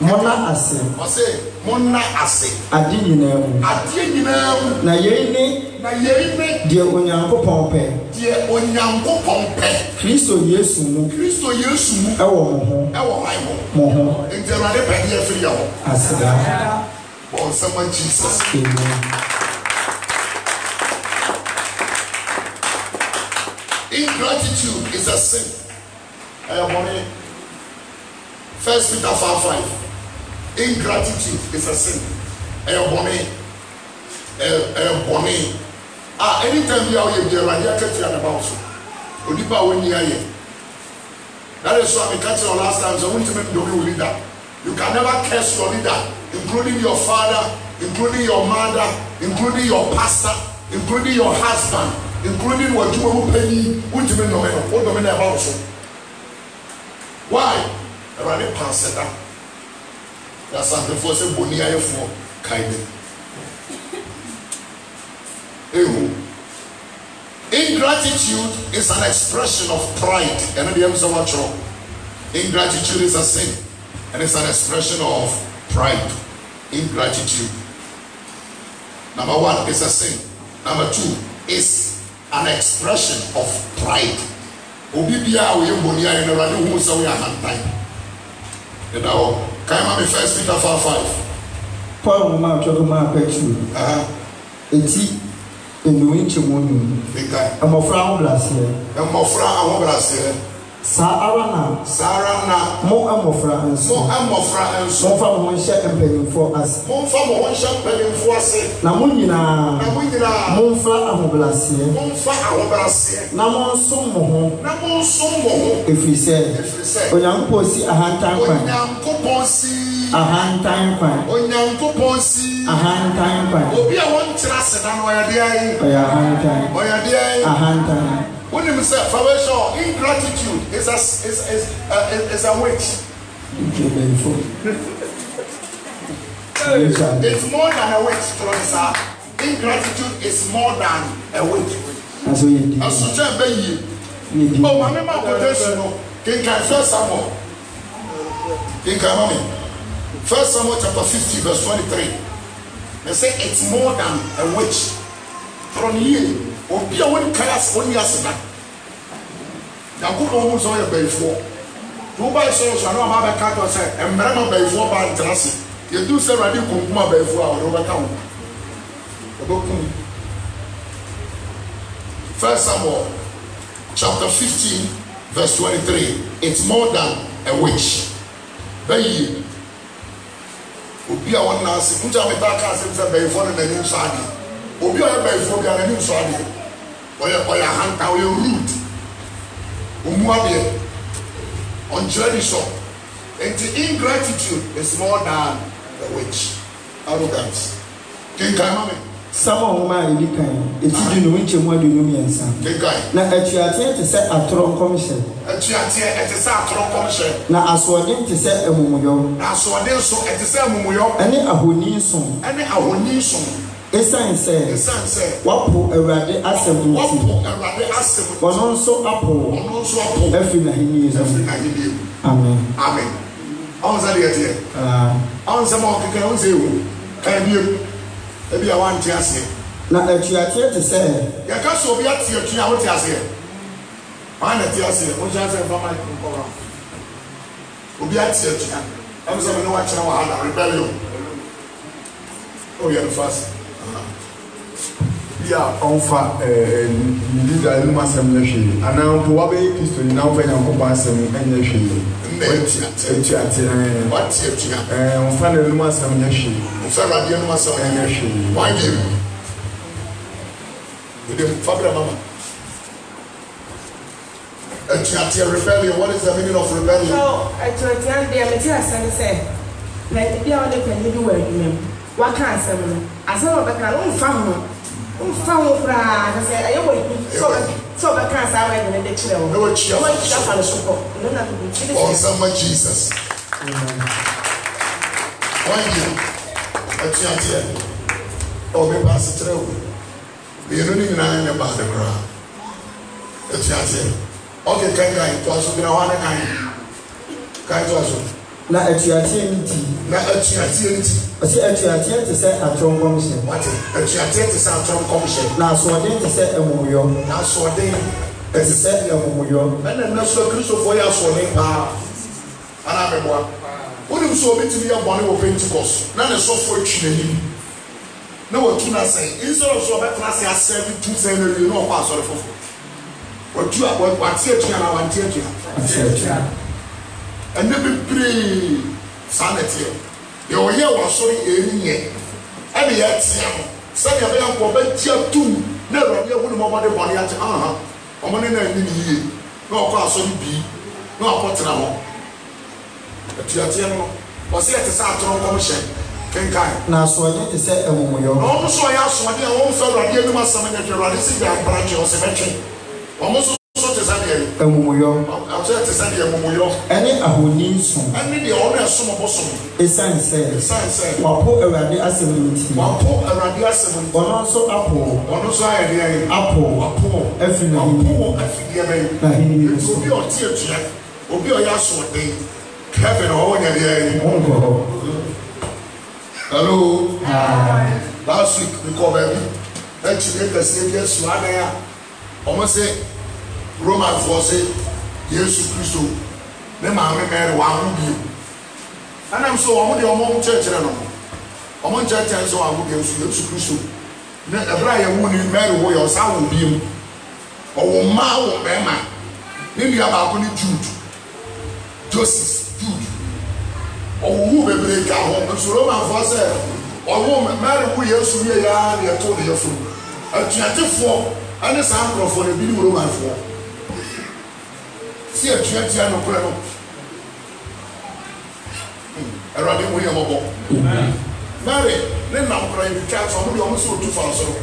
Mona ase. I say Mona ase. Adi nyinam. Adi nyinam. Na yene dear Onyanko pompe. Dear Onyanko pompe. Christo Yesu mu. Christo Yesu mu. Ewo mai mo. Interade pe dia free yawo. Asida. On someone Jesus. Amen. Ingratitude is a sin. I am on it. 1 Peter 5:5. Ingratitude is a sin. Anytime you are here, I can't tell about you. Odipa when you are here. That is why I catch you last time. So I want to make you leader. You can never curse your leader, including your father, including your mother, including your pastor, including your husband. including what you will pay, which you know, what do you know about so? Why? I rather pass it down. That's something for some bonia for kindly. Ingratitude is an expression of pride. And the answer what's wrong. Ingratitude is a sin, and it's an expression of pride. Ingratitude. Number one is a sin. Number two is an expression of pride. Obibia we bonia in the who so we are hand. You know, can I be 1 Peter 4:5? Paul ma to ma petu. Eti enu inche wonu. Amofra ho blase. Sarana mo amofra enso mo fa mo hye empanyimfo ase na mo nyina mo fa ahoblase na mo nso mo ho efrise onyankopon si ahantan kwan obi a won kira seda no oya de ahantan. When you say salvation, ingratitude is a witch. It's more than a witch, Teresa. Ingratitude is more than a witch. As such a baby. Oh, my mama quotation. King First Samuel. King Kamami. 1 Samuel chapter 50, verse 23. They say it's more than a witch. From here. Obi a won class on yasna na kuko mu so ya bayfo to buy so no ma be ka to say emre ma bayfo ba ntrase ye do say radi kunkuma bayfo a ro ba ka wo obokum. 1 Samuel chapter 15 verse 23. It's more than a witch. Bayi obi a won na se kunja me ta ka se bayfo na ni nsadi obi a bayfo bi na ni nsadi oya hanta oya rude umuabe on tradition. And the ingratitude is more than the witch. Arrogance. King Kaimame. Some of my edikan, it's you know which one do you mean, son? Now, at your attempt to set a throne commission. At your attempt to set a throne commission. Now, as well, to set a mumuyo. Now, so I did so at the same mumuyo. Any a who song. Any a who song. Esan say wapo awurade asem nti wono nso apo afri na hini amen on za de yete on za mo keke on ze wo kan biem e bia wan ti ase na atuate te say ya ka so bia ti atua wo ti ase man na ti ase o ja se fa ma ko ra obi ati atua am so me no wa kira wa hala rebellion oh yeah fast. Yeah, on fa leader no masem na hwe ana mpo wa be Kristo ni na wo fa nyanko ba asem enya hwe ati on fa no masem na hwe on fa radio no masem enya hwe why do you fabra mama ati rebellion. What is the meaning of rebellion? So ati dey me ti asem say like dey on the can do work me wa kan asem no asem o be kan on fa ho found I said, I so I can't say I didn't let you know. No, it's on some Jesus. Why you? That's not yet. Oh, we pass it through. We don't even know about the ground. That's not yet. Okay, can I to us? We don't want to kind to us. Na atuate nti ose atuate te se atron commission what atuate te se atron commission na so den te se emuyo na so den te se emuyo na so Kristo for ya so den pa ana meboa woni so obi timi ya bone wo Pentecost na ne so for twinani na watu na say instead of so be class ya 72 no kwa so fofo watu atie tua na wantie tua and never pray sanity. You hear what sorry any and the yet send your young for better too. Never be a woman about the body at a money no class on be no apart now. But you are was here to start on commission. Na soɔde te sɛ amumuyɔ. Na ɔmo so ɔyɛ asoɔde a wɔn fɛ Awurade anim asɛm ne hwɛ Awurade si de abrankye ɔsɛ mɛtwe. Ɔmo so te sɛ deɛ amumuyɔ. Ɔsɛ te sɛ deɛ amumuyɔ. Ɛne ahoni nso. Ɛne deɛ ɔno ɛsom bosom. Esiane sɛ. Wapo Awurade asɛm no nti. Wapo Awurade asɛm no nti. Ɔno nso apo. Ɔno nso ayɛ deɛ. Apo. Afiri n'ahini. Afidie bɛyi. N'ahini nso. Obi a ɔte atua. Obi a ɔyɛ asoɔden. Kevin ɔwɔ nyɛ deɛ. Hello. Last week we call baby. Actually, the Savior Swanaya. Almost say Roman force Jesus Christ. Then my Mary one will be. And I'm so I'm the Omon church. Omon church and so I will be Jesus Christ. Then a Brian won't marry who your son will be. Or Mao Bema. Maybe about Jude. Joseph Jude. Or who will break our home. So Roman force. Ọwọ́ mẹ́rin kú yẹn sùn yẹ yá ni ẹ̀tọ́ ni yẹ fún ẹ̀tùyàtìfọ́ ẹni sàn kúrọ̀fọ́ ni ebi ni wúlò máa fọ́ sí ẹ̀tùyàtìyà ní ọkùnrin náà ẹ̀rọ adé wọ́n yẹ mọ́ bọ́ mẹ́rin ní nàmkúrọ̀ yẹn twẹ́ àtọ̀ ọmọdé ọmọ sí òtú fa sọ̀rọ̀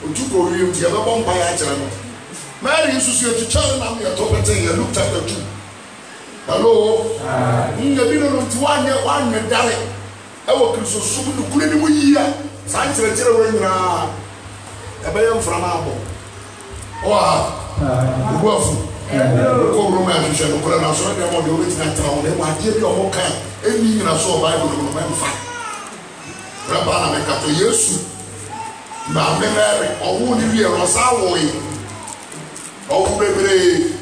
òtú kò rí ẹ̀mú tí ẹ̀ bẹ́ bọ́ mpa yà kyerẹ́ no mẹ́rin nsusu ẹ̀tù kyẹ́ nàmú yẹ tó pẹ́tẹ́ yẹ Luke chapter 2 hello ẹ̀bi nínú tí wọ́n anyẹ dáre. Ewo Kristo sumu no kure ni mu yia saa nkyerɛkyerɛ wɔ nyinaa ɛbɛyɛ mframa abɔ oa ugofu ko Roma ahwehwɛ no kure na so ne mo de obetina tara wo ne mo adeɛ bi ɔmo kan eni nyina so Bible no memfa raba na me kato Yesu na me Mary ɔwo ni wie no saa wo yi ɔwo bebree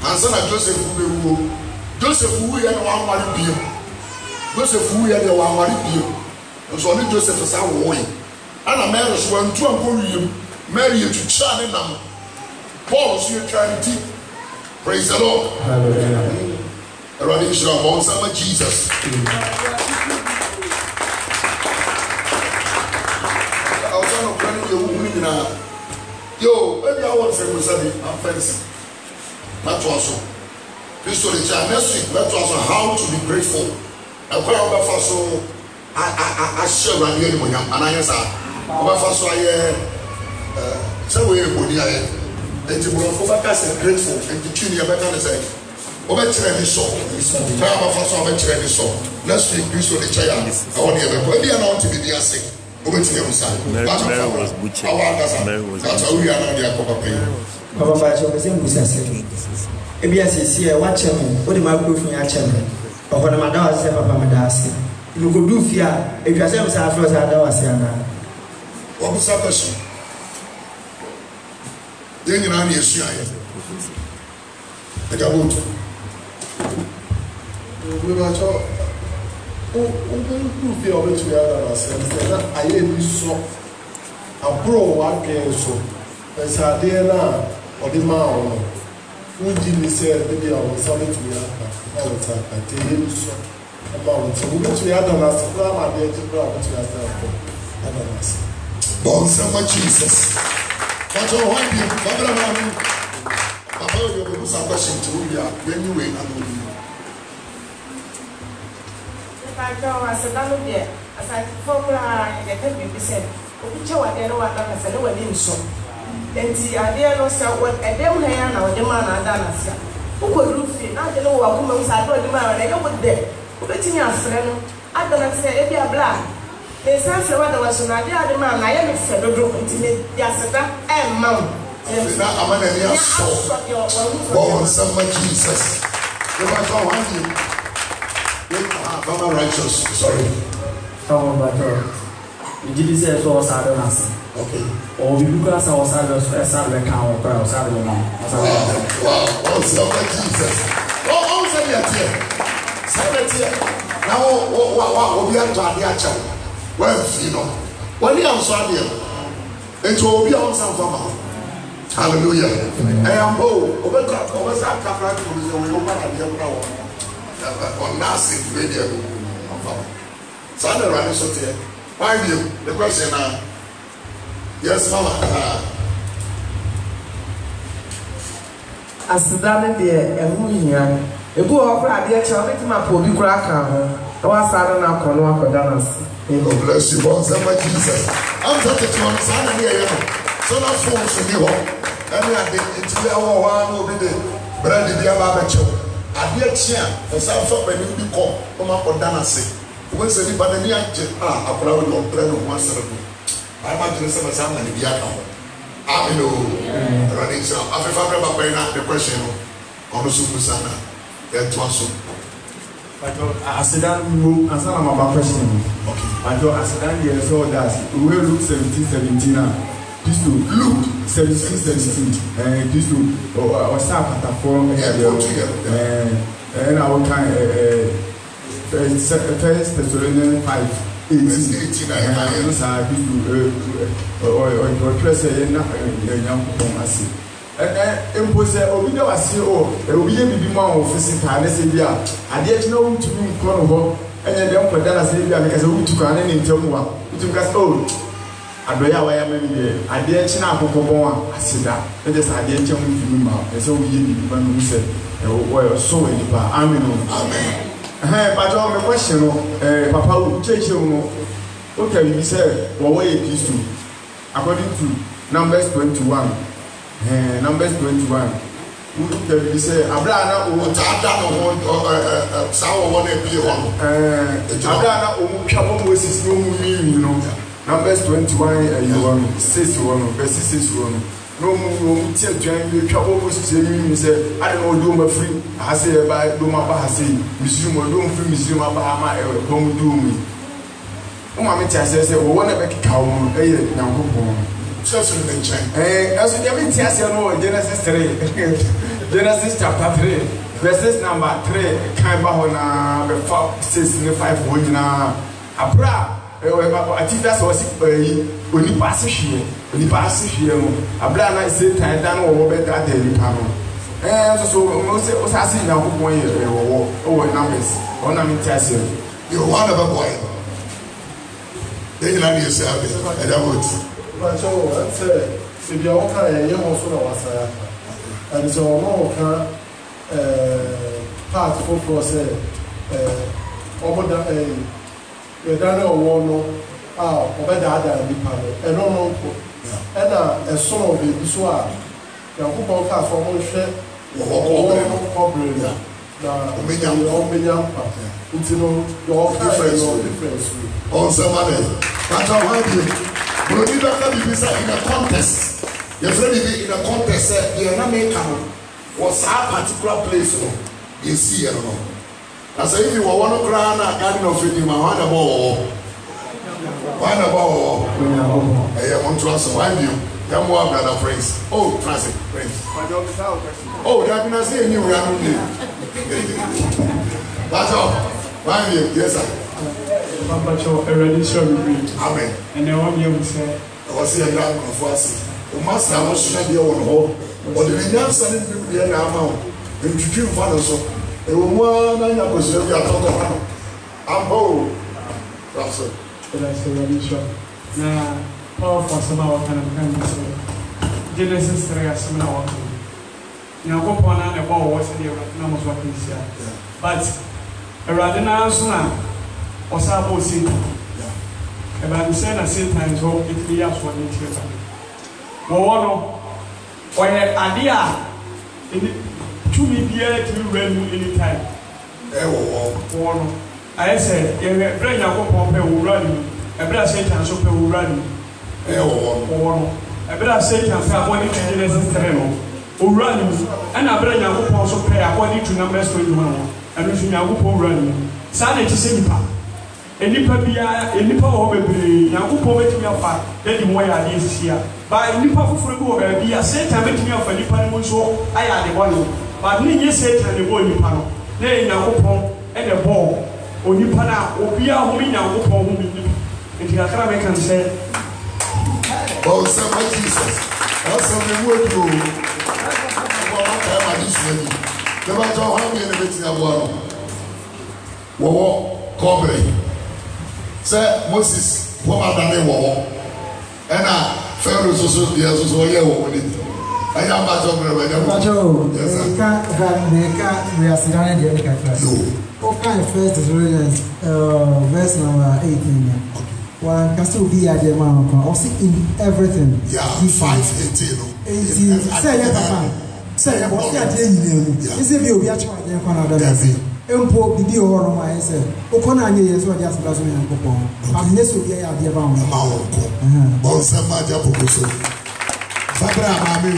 ansa na Joseph bewu Joseph wu yɛ no wanware bio Joseph wu yɛ deɛ wanware bio nso ɔne Joseph saa wo yi ana Mary so wantu ankɔ wiem Mary yɛ twitwa ne nam Paul so yɛ twa ne ti praise the Lord hallelujah Awurade nhyira wɔn sama Jesus ɔsɛ no kura ne yɛ wu ne nyinaa yo ebi awɔ nsɛm nsa bi afɛnsi mɛtoa so Kristo de kyɛ next week mɛtoa so how to be grateful ɛkwan a wɔbɛfa so ahyɛ Awurade animuonyam anayɛ saa wɔbɛfa so ayɛ sɛ wɔyɛ boni ayɛ nti borɔfo bɛka sɛ grateful nti twi ne yɛbɛka ne sɛ wɔbɛkyerɛ ne sɔ kwan a wɔbɛfa so wɔbɛkyerɛ ne sɔ next week Kristo de kyɛ a ɛwɔ ne yɛbɛkɔ ebi yɛ na wɔte biribi ase wɔbɛtumi ɛmu sa bàtà awɔ ankasa bàtà awuri anan de akɔ papa yi. Papa bàtà ɔbɛsɛ mbusa sɛ ebi asiesie a wakyɛ mo wode ma akuro fi akyɛ mo ɔhɔ na ma da wase sɛ papa ma da ase nukodu fi a etwa sɛ msa afro sɛ ada wase ana wɔbusa bɛso yɛn nyinaa na yɛsua yɛ ɛga boto Mbacho o fi o betu ya da ase na aye bi so abro wa ke so esa de na o di ma o uji ni se bi ya o so betu ya ka o ta ka te ye so ama o ti o betu ya da na se pra ma de ti pra o betu ya da ko ada na se bon sama Jesus bato ho bi babra ma mi papa yo be busa question to you anyway na no bi Pakai masa lalu dia asal formula yang kita bisa. Obi cewa dia no ada na sele wali nso. Enti ade no sa what edem na ya na ode ma na ada na sia. Uko rufi na de no wa kuma usa do de ma na ya bude. Obetimi afre no ada na se e bia bla. Le sa fre wa da wa so na ade ma na ya me fe dodo enti me dia seta e ma. Na amana ni aso. Bon sama Jesus. You might go hang Mama righteous, sorry. Oh, but you did say so sad on us. Okay. Or we look at our side of a sad account or a sad one. Wow, what's up, Jesus? Oh, say that here. Say that here. Now, what we are to the actual. Well, you know, when you are so dear, it will be on some farmer. Hallelujah. I am bold. Over that capra to the woman and the other on nursing radio. So I'm running so here. Why you? The question now. Yes, Mama. As the damn dear, and who you are. A boy of Radia Chabit, my poor crack. was sad and I can walk on dance. God bless you, boss. I'm like Jesus. I'm talking to one son and here. So that's for us to give up. And I did it to our one over there. But I did the other show. I did cheer. And some for when you come up on dance. Once a pandemic, I probably don't plan on one side. I imagine some and the other. I know. Running so. After the question on the super sana. That was so. Asedan mu ansana ma ba question. Okay. Ajo asedan dey so that we look 17 Kristo Luke 17 Kristo o sa platform and our kind First Thessalonians 5:18 I sa Kristo o press na Nyankopɔn ase. Impose obi da wase o obi ye bibi ma o physical na se bia ade akina wo ntumi nkɔ no ho enye dem kwada na se bia me kase wo tuka na ne ntam wa utum kase o adoya wa ya mami de ade akina akokɔbɔn a asida e de sa ade nkyɛm ntumi ma e se wo ye bibi ma no se o so we ni pa amen amen but o me question no papa wo cheche wo no o ka bibi se wo ye Kristo according to Numbers 21 Numbers 21. We can say, Abrana, who Tata, sour one a beer on. Abrana, who trouble with his no meaning, you know. Numbers 21, 6 1, verse 6 1. No more, tell Jan, trouble with his name. Say, I don't know, do my free. I say, by do my bahasi, Museum or don't free Museum of Bahama, home do me. Oh, my says, one of a cow, now. Just in the chain. As you can tell, Genesis 3, Genesis chapter 3, verses number 3, Kaibahona, the 4, 6, 5, 1, Abra, a teacher was when you pass here, Abra, I said, I don't know better than the panel. And so, most was asking now who won your numbers, or I'm in you're one of a boy. Then you know yourself, and I would. So that's if you're okay, you also know what's and so no part for say over the Daniel Warno over the other panel and no and a son of it so the football cast for one share difference on somebody. That's how I but you don't have to be in a contest. Your friend in a contest, you're not making was a particular place. You see, I don't know. I say, if you want to cry, I can't know if you want a ball. I want to ask why you. Come on, brother, friends. Oh, transit, friends. Oh, that means I see you. That's all. Why you? Yes, sir. Papa Cho, already show me. Amen. And then what you say? I was here now for us. The master was not here on home. But the young son didn't be an amount. And to kill father so. And one I was here, we are talking. I'm bold. That's it. That's already show. Now, Paul for some hour kind of Genesis 3 as some hour. Now, go on and the ball was in the numbers what is here. But a radina sooner. Osabo Satan. About the same Satan is all it be as one in children. Wono, or an idea to be here to run anytime. Wono, I said, a brain of Pompe will run you, a brass Satan super will run you. Wono, a brass Satan for one into Genesis 3 will run you, and a brain of also pay according to Numbers 21, and if you will run you. Sunday to sing part. Nipa bia nipa wo bebre Yakobɔ betumi afa dedi mo ya ade sia ba nipa foforo bi wo ba bia Satan betumi afa nipa no so aya de bɔne ba ne nye Satan de bɔ nipa no na Yakobɔ e de bɔ onipa na obi a ho mi Yakobɔ ho mi nti akara me kan sɛ oh say Jesus also me wo do wo ma ka ma di so ni the ba jo ha mi ne beti abo no wo cobre say Moses wo ma da ne wo and Pharaoh so dia so ye wo ni I am a job. We are surrounded the okay, first is verse number 18. One can still be at the amount of in everything. Yeah, 5:18. Say, Papa. Say, what's that? Is it you? We are trying to find Empo bibi oro ma ese okona anye yeso dia sala so yan popo am neso dia ya dia ba mo ma wonko bon sama ja popo so fabra ma me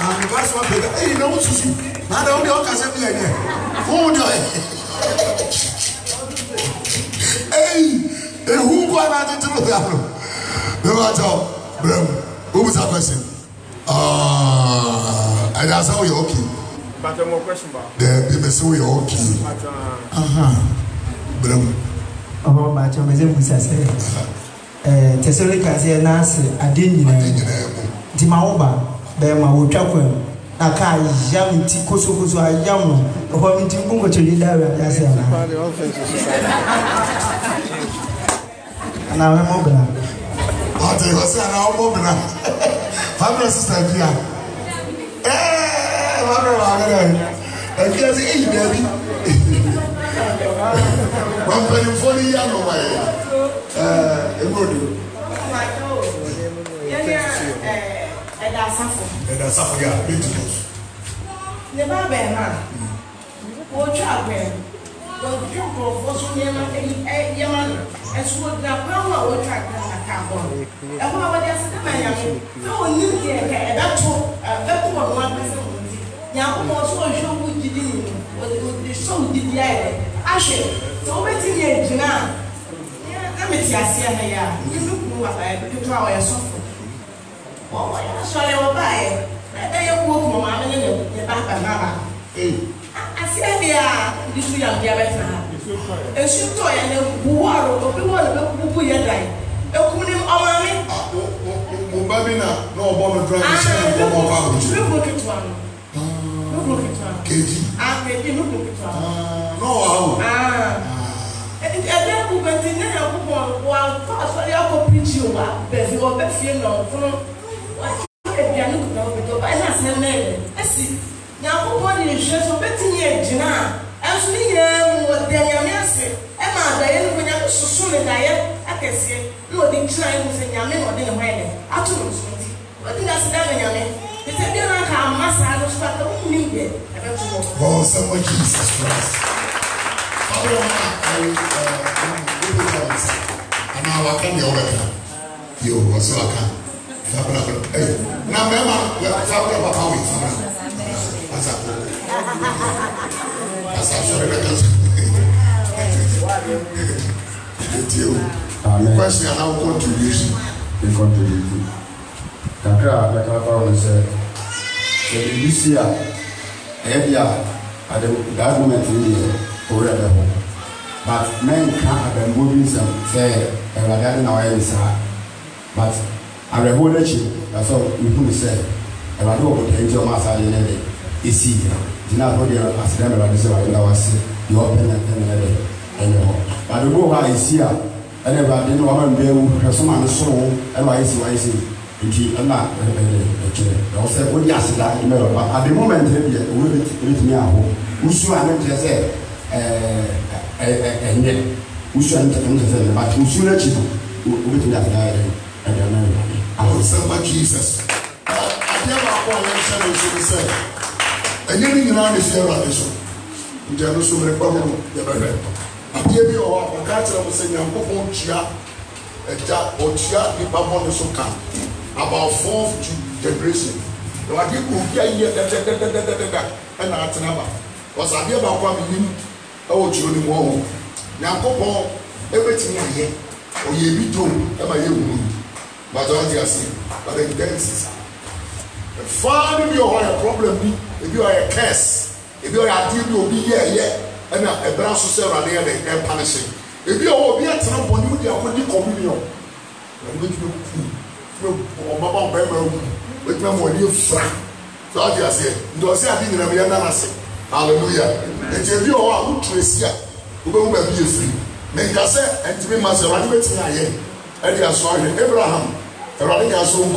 am gas wa pega na wo susu na da wo de o ka se bi ene wo de who go out into the battle? No matter, bro. Who was that question? And that's how you're okay. But more question about the people say you're okay. Bro. Oh, but I'm a say. Tesorica say Nancy, I didn't know. Timaoba, Bema would travel. I can't jam Tikoso, I jam. Upon me to go to the diary. Now I'm mobile. I'll tell you what's now mobile. Family sister here. My brother, I can't say, baby. I'm very funny, young away. And that's something. Yeah, beautiful. The Baba, what travel? Don't jump for so Yaman. As would the power or track a carbon. And what there's the man, no new day, that's one person. Now, also show what you did, what the show did the idea. Ashe, so waiting here, Jina. Let me see, I see here. You look more like a 2 hours sofa. Oh, sorry, I'll buy it. I walk my mamma in the back of Mama. I see this way I'm there. A shoot toy and a war of the world who put your die. A kunim amami? Mubabina, no bomb drug. Look at one. Look at one. KG. I'm making look at one. No, and I don't continue while fast for your preach you are, but you are best you know. What if you are looking over the by us and I see. Now, what is just a bit in your Jina? As we what they are missing, Emma, they when you're so soon and I can see no the trying to say Yamin or didn't win it. I told you, but that's the Yamin. They said, you don't have massage, but the only need it. Oh, so much Jesus Christ. And now I can be over. You was so I can. Now, Mama, we're talking about how we found. As I sorry, the question how contribution. The contribution. Kakra, the Kakra said, this year, every year, at the government in the Korea, but men can't have been moving some, say, and I got in our answer. But I hold a chip, that's all you could say, and I know what the angel master in it is here. Did not hold your accident like this, I was you open and but the go is here, and everybody know I'm there, someone so, and I see. I'm not also what you asked that but at the moment, we with me at home. We should have said, and yet we should enter, but we should let you with that. Oh, so much Jesus. I never want to say. And you know, this year, I show. You know, so many problems. I gave you a catcher of saying, I'm going to a job or chia, if I'm on the soca about 4th generation. I give you and that's another. Was I hear about one him? Oh, Johnny Wong. Now, everything I hear, or ye be told, am I you? But I see, but the dentist. Find if you are a problem, if you are a curse, if you are a deal, you'll be here, and a brass to sell there and punishing. If you are a trump on you, they are going to communion. Mama, with my money, frank. So I just say, do I say I didn't have a hallelujah. And if you are who trace here, who will be free. Make us say, and to be myself, I'm waiting again. And they are sorry, Abraham, a radical soul,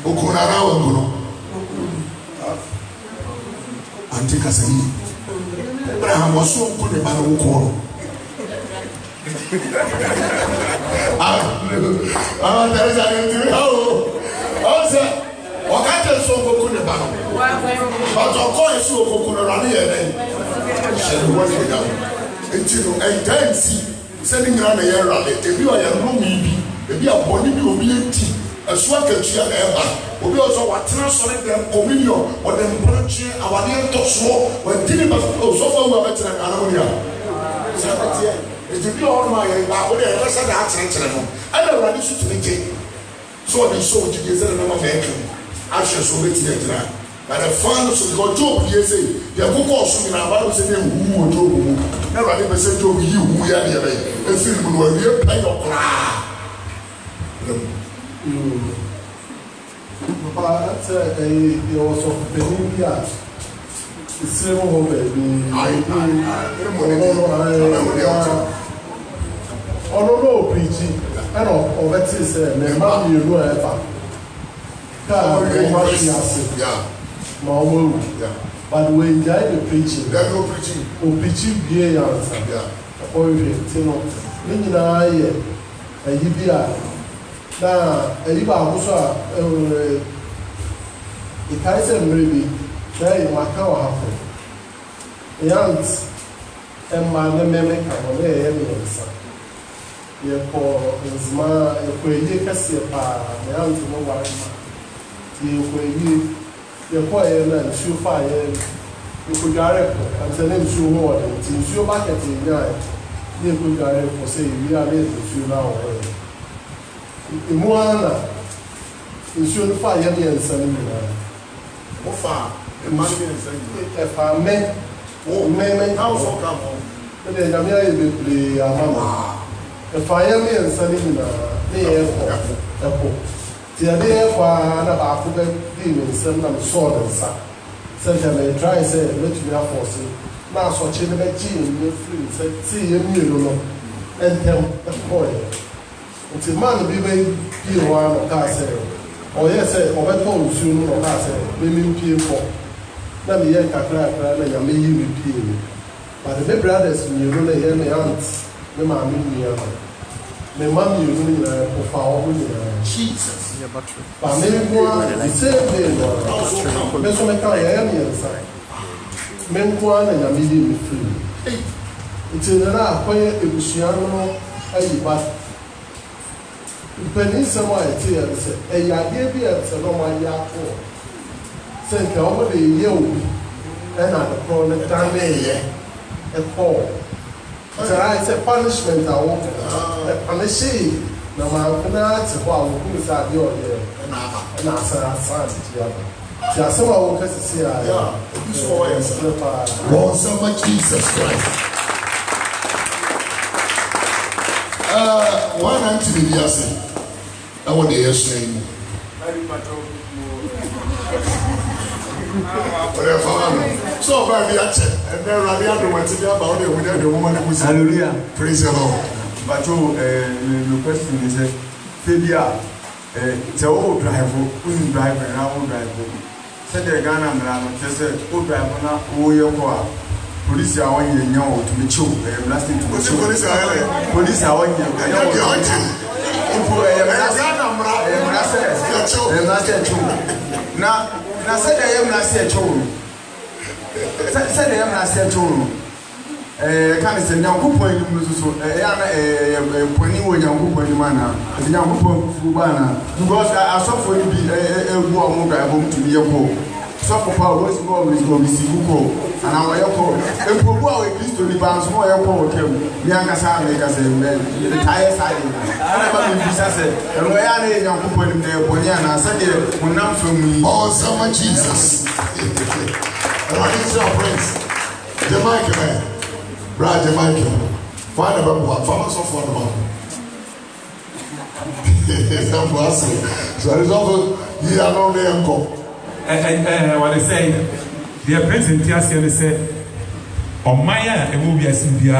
Okunara Oguno. Ante Kasani. Abraham was so good about a call. There is an interview. Also, what can't you so good about? But of course, so good around here. Until a time see sending around a year rally. If you are a room, if you are body, you will be empty. A swag at you ever. We also want to translate them communion or them branching our near to small when dealing with so far we are better than Anonia. It will be all my rest of the accent. I don't run this to the king. So the soul to get a number of vehicle. I shall so it later. But the funds of God job, yes, they are going to in our Bible saying who will do. Never ever said to you who are here. A film where we are playing your cry. Papa, that's a was of Benimia. It's seven home, baby. I don't know, preaching. I know, or that is a man, you know, ever. But when you die, the preaching, there's no preaching. Oh, preaching, yeah, or you know, and you be na eyiba abuso e kai se mrebi na e maka wa hapo yant emma ne meme ka no e nsa ye ko nzma e ko eyi kase pa yant no wa ma ye ko eyi ye ko e na nsu fa ye ko gare ko antene nsu ho wa ti nsu market nya ye ko gare ko se wi ale nsu na o Moana, nsuo fa yɛ ne nsa ne nyinaa. Wo fa ma ne nsa nyinaa. Ɛfa mɛ. Wo mɛ how so come on. Ne de nyame ayɛ bebree ama. Ɛfa yɛ ne nsa ne nyinaa. Ne yɛ ɛkɔ. Ti ade yɛ fa na baako bɛ di ne nsa na me sɔɔ ne nsa. Sɛ nka me try sɛ metumi afɔ se. Na asɔkye ne bɛ gye ne firi sɛ ti yɛ mmienu no. Ɛntɛm ɛkɔɛ. Nti man bi bɛ pie hɔ ano kaa sɛ ɔyɛ sɛ ɔbɛtɔ nsuo no ɔkaa sɛ mɛmi mpie fɔ na meyɛ kakrakra na nyame yi me pie mu but me brothers mmienu na yɛ me aunt me maame nnua no me mma mmienu no nyinaa ɔfa hɔ ho nyinaa ba me nkoa the same day no me nso meka yɛyɛ mmiɛnsa me nkoa na nyame yi me firi nti na akɔyɛ ebusua no ayi ba Penny somewhere, I tell you, a idea be at Saloma Yako. Send over the year and at the corner down there, a fall. So I said, punishment, I want a punishing. No matter what, who is out your year, and I said, I signed it together. Just some of us see, Lord, so much Jesus Christ. One anti the I want to hear saying. So, baby, I check. And then Rabia went to the about it with the woman who was hallelujah. Praise the Lord. But the question is, Fabia, the old driver, who drive and I will drive. Said the Ghana man, just said, old driver, who you are. Police are on you know to be true. Lasting to the police are on you. Now, said I am not said to said I am not said to can't say now who point so pointing when young people in manner, the young people because I saw for you be a warm home to be a poor. So for power was going to receive and our airport. And for power, at least to the bounce more airport. Young as I make us a tire side. I never been said, and we are a young people in there, Poliana said, when not from me. Oh, so much Jesus. What is your praise? Jamaica, man. Brad Jamaica. Find about what? Farmers of one about. It's not for us. So it's over. You are not there, uncle. What they say, the president here said, on Maya, a movie as in the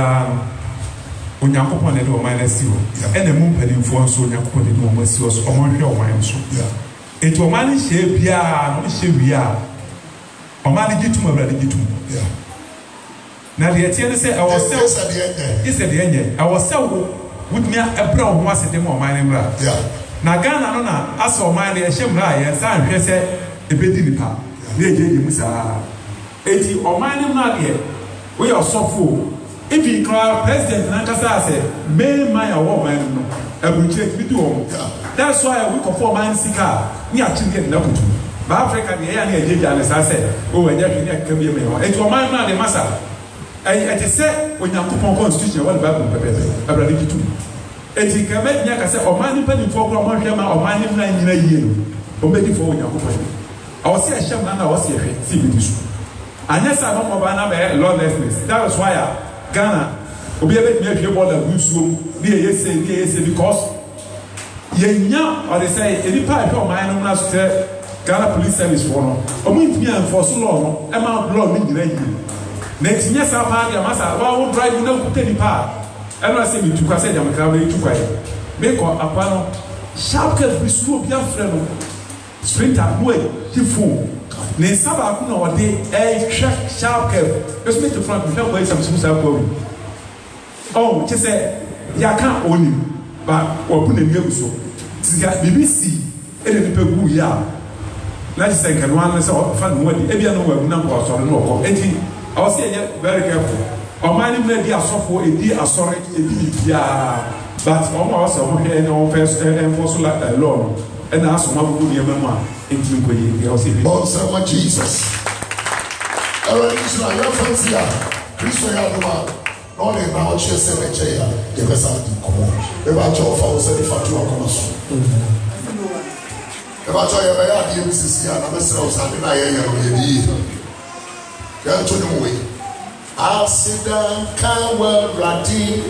Unyankopon and Omanasio, and the moon penny for so Yakopon and Omasios, or Montreal wine. It will manage here, ɔman de gitu mu awurade gitu mu na deɛ tie ne sɛ ɛwɔ sɛ yɛsɛ deɛ nyɛ ɛwɔ sɛ wo wotumi ɛbrɛ wo ho ase de ma ɔman ne mmra na Ghana no na asɛ ɔman de ɛhyɛ mmra a yɛnsa nhwɛ sɛ ɛbɛdi nipa na ɛgyegye mu saa eti ɔman ne mmra deɛ woyɛ ɔsɔfo ebi kora president nankasa sɛ main man a wɔwɔ ɔman no aburukyire bi di wɔn that's why we kɔfɔ ɔman sika ne akyiri deɛ na kutu ba Africa deɛ ɛyɛ a ne ɛgyegye ane saa sɛ o ɛnyɛ hwɛ ne ɛkeka bi ɛmɛ hɔ eti ɔman mmra de masa ɛte sɛ onyankopɔn constitution wɔde bible pɛpɛpɛ awurade gitu eti kɛmɛ nya ka sɛ ɔman nipa nifoɔ kora ɔman hwɛ ma ɔman ne mmra nyina yie no ɔmbɛdi fo onyankopɔn ɔwɔsi ɛhyɛ mu nana ɔwɔsi ɛhwɛ si bi di so anyɛ sɛ abɔmɔ ba na bɛyɛ lawlessness that was why Ghana obi ɛbɛtumi ahwie bɔɔl agu nsuo mu ne yɛ yɛsɛ because yɛnya ɔde sɛ nipa ahwɛ ɔman no mu na so sɛ Ghana police service foɔ no ɔmo ntumi anfɔso law no ɛma law no nyina yie na etinye saa paa deɛ masa wawo drive na kuta nipa ɛno asɛ mi tukwa sɛ jamaka bɛ tukwa yɛ mekɔ apa no sharp curve bi so obi afrɛ no sprinter boy ti phone ne nsa baako na ɔde ɛhwɛ sharp curve ɛso mi to front mi hwɛ bɔ ɛsɛm so saa bɔ mi ɔn kyɛ sɛ yaka onim ba wɔbu na nua gu so sika bibi si ɛna nipa gu yi a na kyɛ sɛ nkɛnoa no sɛ ɔfa ne ho adi ebia no wɔabu na nkɔ ɔsɔre no ɔkɔ eti I was saying very careful. Omani may be a software, a dear, a sorry, a dear, but almost a here and first and also like a law. And ask one who be a memoir in Twinkie. Oh, Jesus. All right, your friends here, Christian Yaduma, only now chase and chair, the rest of the common. The batch of our city for 2 hours. The batch of your DMCC and the rest of Sunday. Asida kawa rati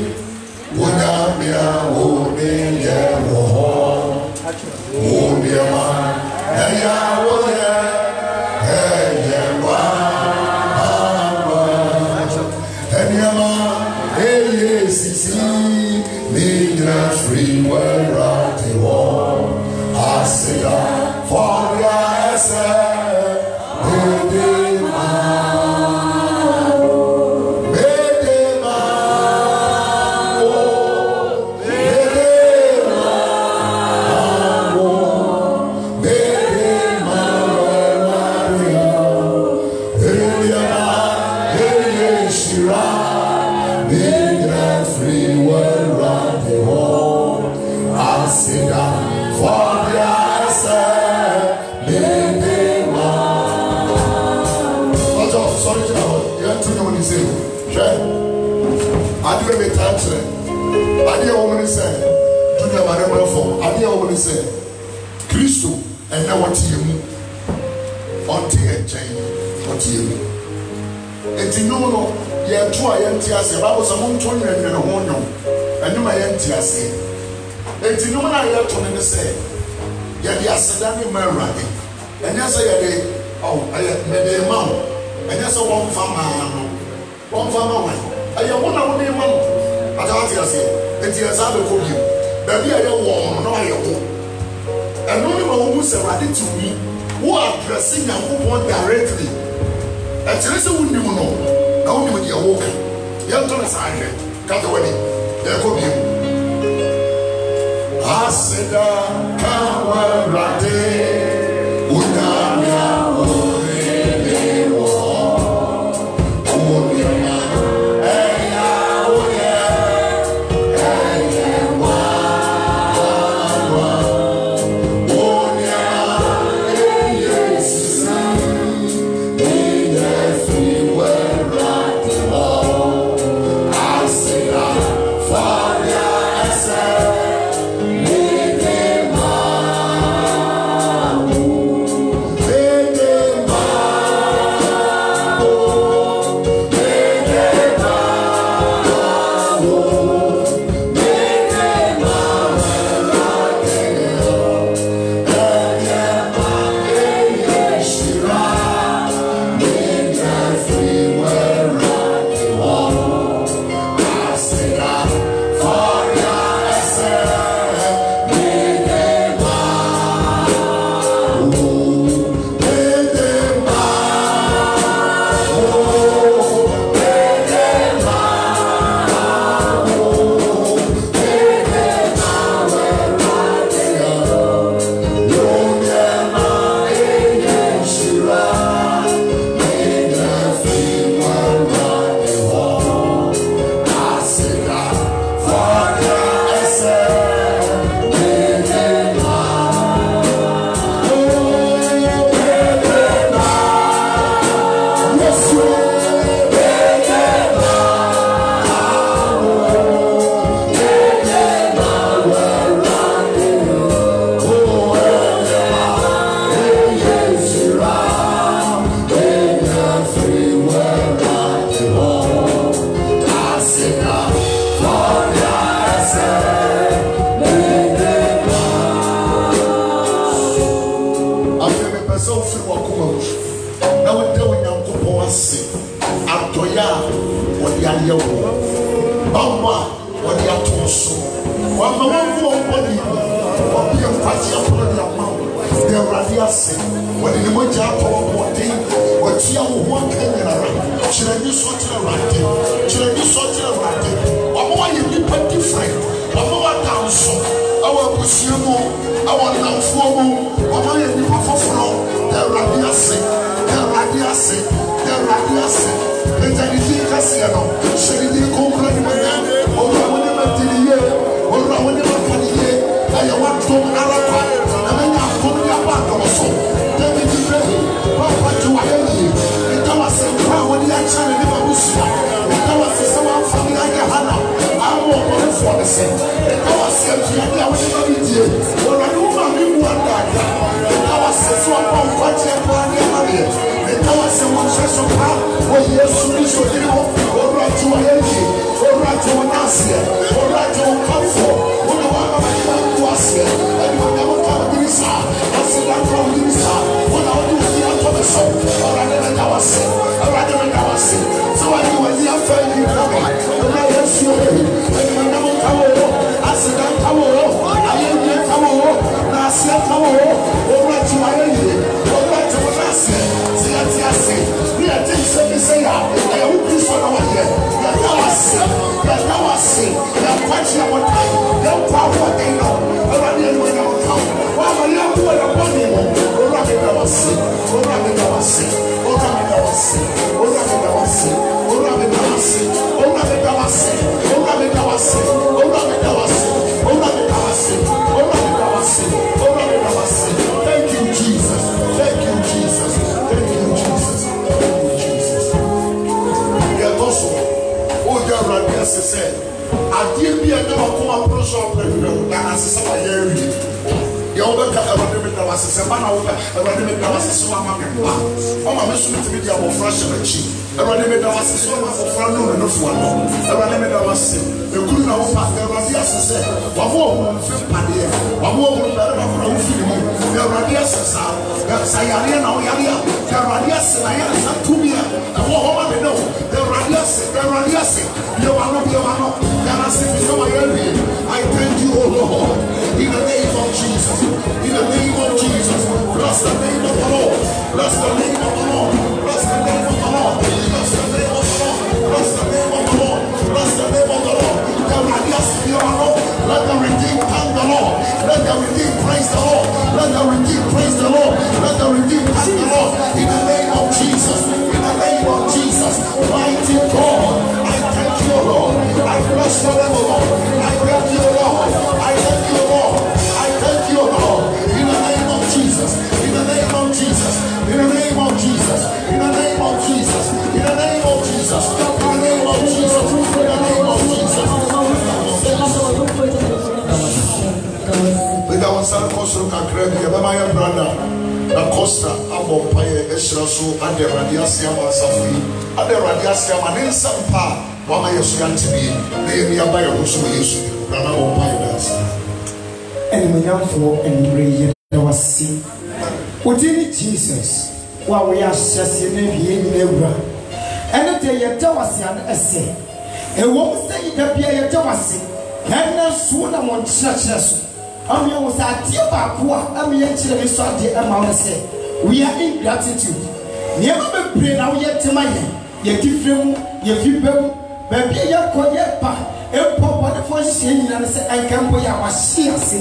Unamia Umiya Woho Umiyama Eya Woya Eya Wawa Enyama Eye Sisi Nina Free Rati Wo Asida Fabia Ese Kristo ɛnna wɔte yɛ mu ɔte ɛkyɛn wɔte yɛ mu eti nnwom no yɛto a yɛnte ase baabo sɛ monto nwɛnwɛn ho nnwom ɛnum a yɛnte ase eti nnwom no a yɛto no ne sɛ yɛde aseda ne ma Awurade ɛnyɛ sɛ yɛde ɛyɛ mɛde ma wo ɛnyɛ sɛ wɔmfa maa no wɔmfa ma wɔn ɛyɛ wo na wo ne ma no ata wɔte ase eti yɛ saa bɛkɔ bio baabi a yɛ wɔn no na wɔayɛ wo and only when we say ready to me, who are addressing Yankopon directly. And there is a window, no, only with your walk. You have done a sign, cut away. There could be. Asida Kawarate Unamia Wama wangu body. Wapia mpati ya polo ya mamu. The radiasi. Wadi ni moja hapa wapoti. Wachia uhuwa Kenya na rati. Chirani sochi na rati. Chirani sochi na rati. Wama wa nipa different. Wama wa danso. Awa kusiemu. Awa naufuomu. Wama nipa fofro. The radiasi. The radiasi. The radiasi. Petaniti kasiano. Sheridi kumbra ni mwenye. Ora wani matiliye. Ora wani matiliye. Aya watu arapa. Namenya kumu ya watu waso. David Ibrahim. Papa Juwaeli. Itawa sempa wani ya chane ni mabusia. Itawa sisawa familia ya hana. Awo wani fuwanese. Itawa sempa ya wani mabidie. Ora ni umami muandaka. Itawa seswa kwa mkwati ya kwa ni ya marie. Itawa sewa msheso kwa. O Yesu Kristo dimo. Ora Juwaeli. Ora Juwanasiye. Ora Juwakamfo. Ora wana majiwa kuwasiye. Eni wana wakawa dirisa. Asila kwa dirisa. Wana wadu wazia tomeso. Ora nene dawase. Ora nene dawase. Sawa ni wazia fengi kame. Ora Yesu yohe. Eni wana wakawa wo. Asila kawa wo. Ayenge kawa wo. Na asila kawa wo. Ora Juwaeli. Ora Juwanasiye. Siya tiyase. Ria tiyase biseya. Aya ukristo na wanye. Ya dawase. Ya dawase. Ya kwachi ya watai. Ya kwa watai no. Ora ni eni wana wakawa. Wama ya kuwa ya boni mo. Ora ni dawase. Ora ni dawase. Ora ni dawase. Ora ni dawase. Ora ni dawase. Ora ni dawase. Ora ni dawase. Ora ni dawase. Ora ni dawase. Ora ni dawase. Ora ni dawase. Thank you, Jesus. Thank you, Jesus. Thank you, Jesus. Thank you, Jesus. Yeah, also, oh, yeah, right, yes, I said, I didn't be a dog who I'm pro shop, and I said, I hear you. Yoga Kavana was a Savannah over a Radimit was a Swama. Oh, my mission to be the fresh and cheap. A Radimit was a Swama for Frano and of one. A Radimit was the Kuna Opa, the Radias said, Wavo, Padia, Wavo, the Radias, the Sayarian, the Radias, and Tumia, the Wahoma, no, the Radias, you are not your man, I thank you, O Lord, in the name of Jesus. In the name of Jesus, bless the name of the Lord, bless the name of the Lord, bless the name of the Lord, bless the name of the Lord, bless the name of the Lord, bless the name of the Lord. Let the redeemed thank the Lord, let the redeemed praise the Lord, let the redeemed praise the Lord, let the redeemed thank the Lord. In the name of Jesus, in the name of Jesus, mighty God, I thank you, Lord. I bless your name, Lord. I thank you, Lord. I thank you, Lord. Thank you, Lord. In the name of Jesus. In the name of Jesus. In the name of Jesus. In the name of Jesus. In the name of Jesus. In the name of Jesus. In the name of Jesus. With our son, Costa Cacreb, Yabamaya brother, the Costa, Abopaye, Esraso, and the Radiasia Safi, and the Radiasia, and in some part, Mama Yosuan to be, they nearby a Russo Yesu, Rana Opaye. And we young for and bring there was sin. Within Jesus, while we are just in the neighbor, and the day you tell us an essay, and what say that be a Thomas, and now soon I'm on churches. I mean, was a dear Bakua, I mean, actually, saw the amount say, we are in gratitude. Never be praying out yet to my hand, yet give them, yet give them, but be a quiet part. Papa, the first thing I said, I can't put our shears.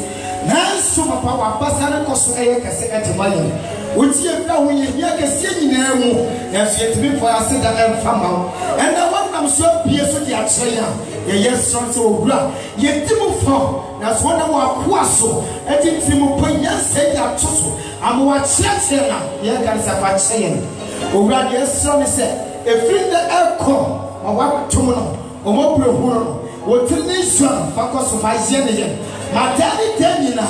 Now, so my power, Passana Cosso, I can say at money. Would you know when you hear the singing as yet to be for us that I'm from out? And I want them so pierce with the Achaya. Yes, son, so blah. Yet Timu Fall, that's one of our Quasso, and Timu Poyan said that Tusso. I'm watching now. Here comes a fat saying. Oh, God, yes, son, said, a friend that I'll call, or what tomorrow, or more Bruno. What the nation focus of Isaiah? Matani Tenina,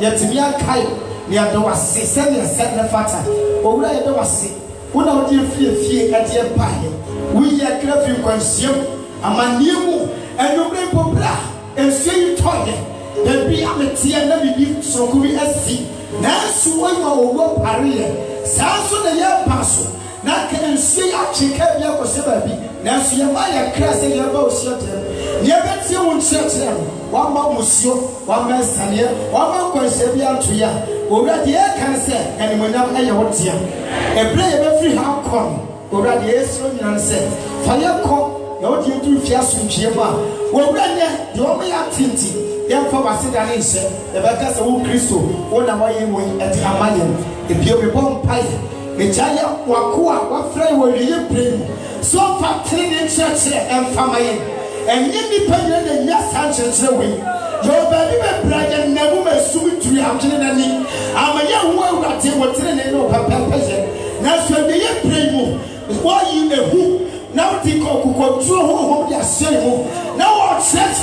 yet to me a kite, near the was 6 and 7 fatter. Or where there was sick, who now dear fear at your pie. We are careful consume a man new and you bring Popla and say you told them. Then be a material never be so good as see. Now, so when you will go Paris, sounds on the year pass. Now can see a chicken your possibility. Now, see a Maya class in your boat shelter. Never see one shelter. wama musio wama sane wama kwanse bi antoya owurade e kan se enimonyam eye wotia ebre ye be free ha kon owurade esro nyina se fa ye ko ye wodi edu fia suntwie ma owurade de wo ya tinti ye fa waseda ne nse e be ka se wo Kristo wo na wa ye wo eti amaye e bi obi bom pai e jaya wakoa wa frɛ wo wiye prem so fa training church and family and you be paying the yes sanctions away. Your baby brother never may sue to your children. I'm a young woman that you were training no papa. Now, so the year pray why you a who now think of control home your cell. Now, what says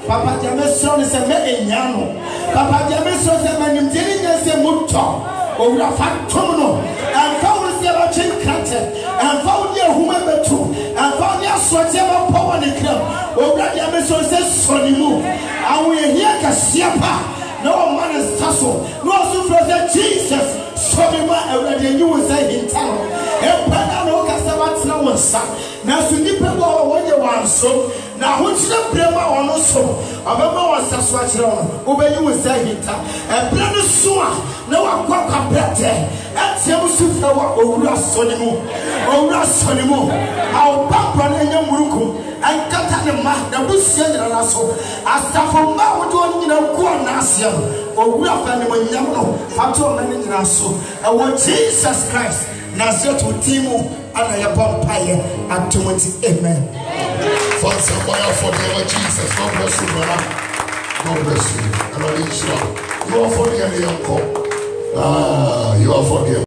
Papa Jameson is a man Papa Jameson is a man in Dillingham, a motor. Or a fat terminal, and found the about chain cutter, and found your whomever too, and found your whatever power in the club. Or Daddy Emerson says, Sonny move. And we hear Cassiapa, no man is tassel, no super Jesus, so we were already you will say in town. And Panano Cassabat no one son. Now, so you people when you want so. Now, who's the brema or no so? I remember was that's what you obey you with say it. And brother Sua, no one quite compared. And Samusu flower or Rassonimu, or Rassonimu. Our papa and your Muruku, and Katanama, the Bush and Rasso. As Tafoma would do in a Kuan Nasia, or Rafa and Yamno, Fato Managing Rasso. And what Jesus Christ, Nazio to Timu, and I am Pampire at 20. Amen. For somebody for the Lord Jesus, God bless you, brother. God bless you. And I you are for the young you are for the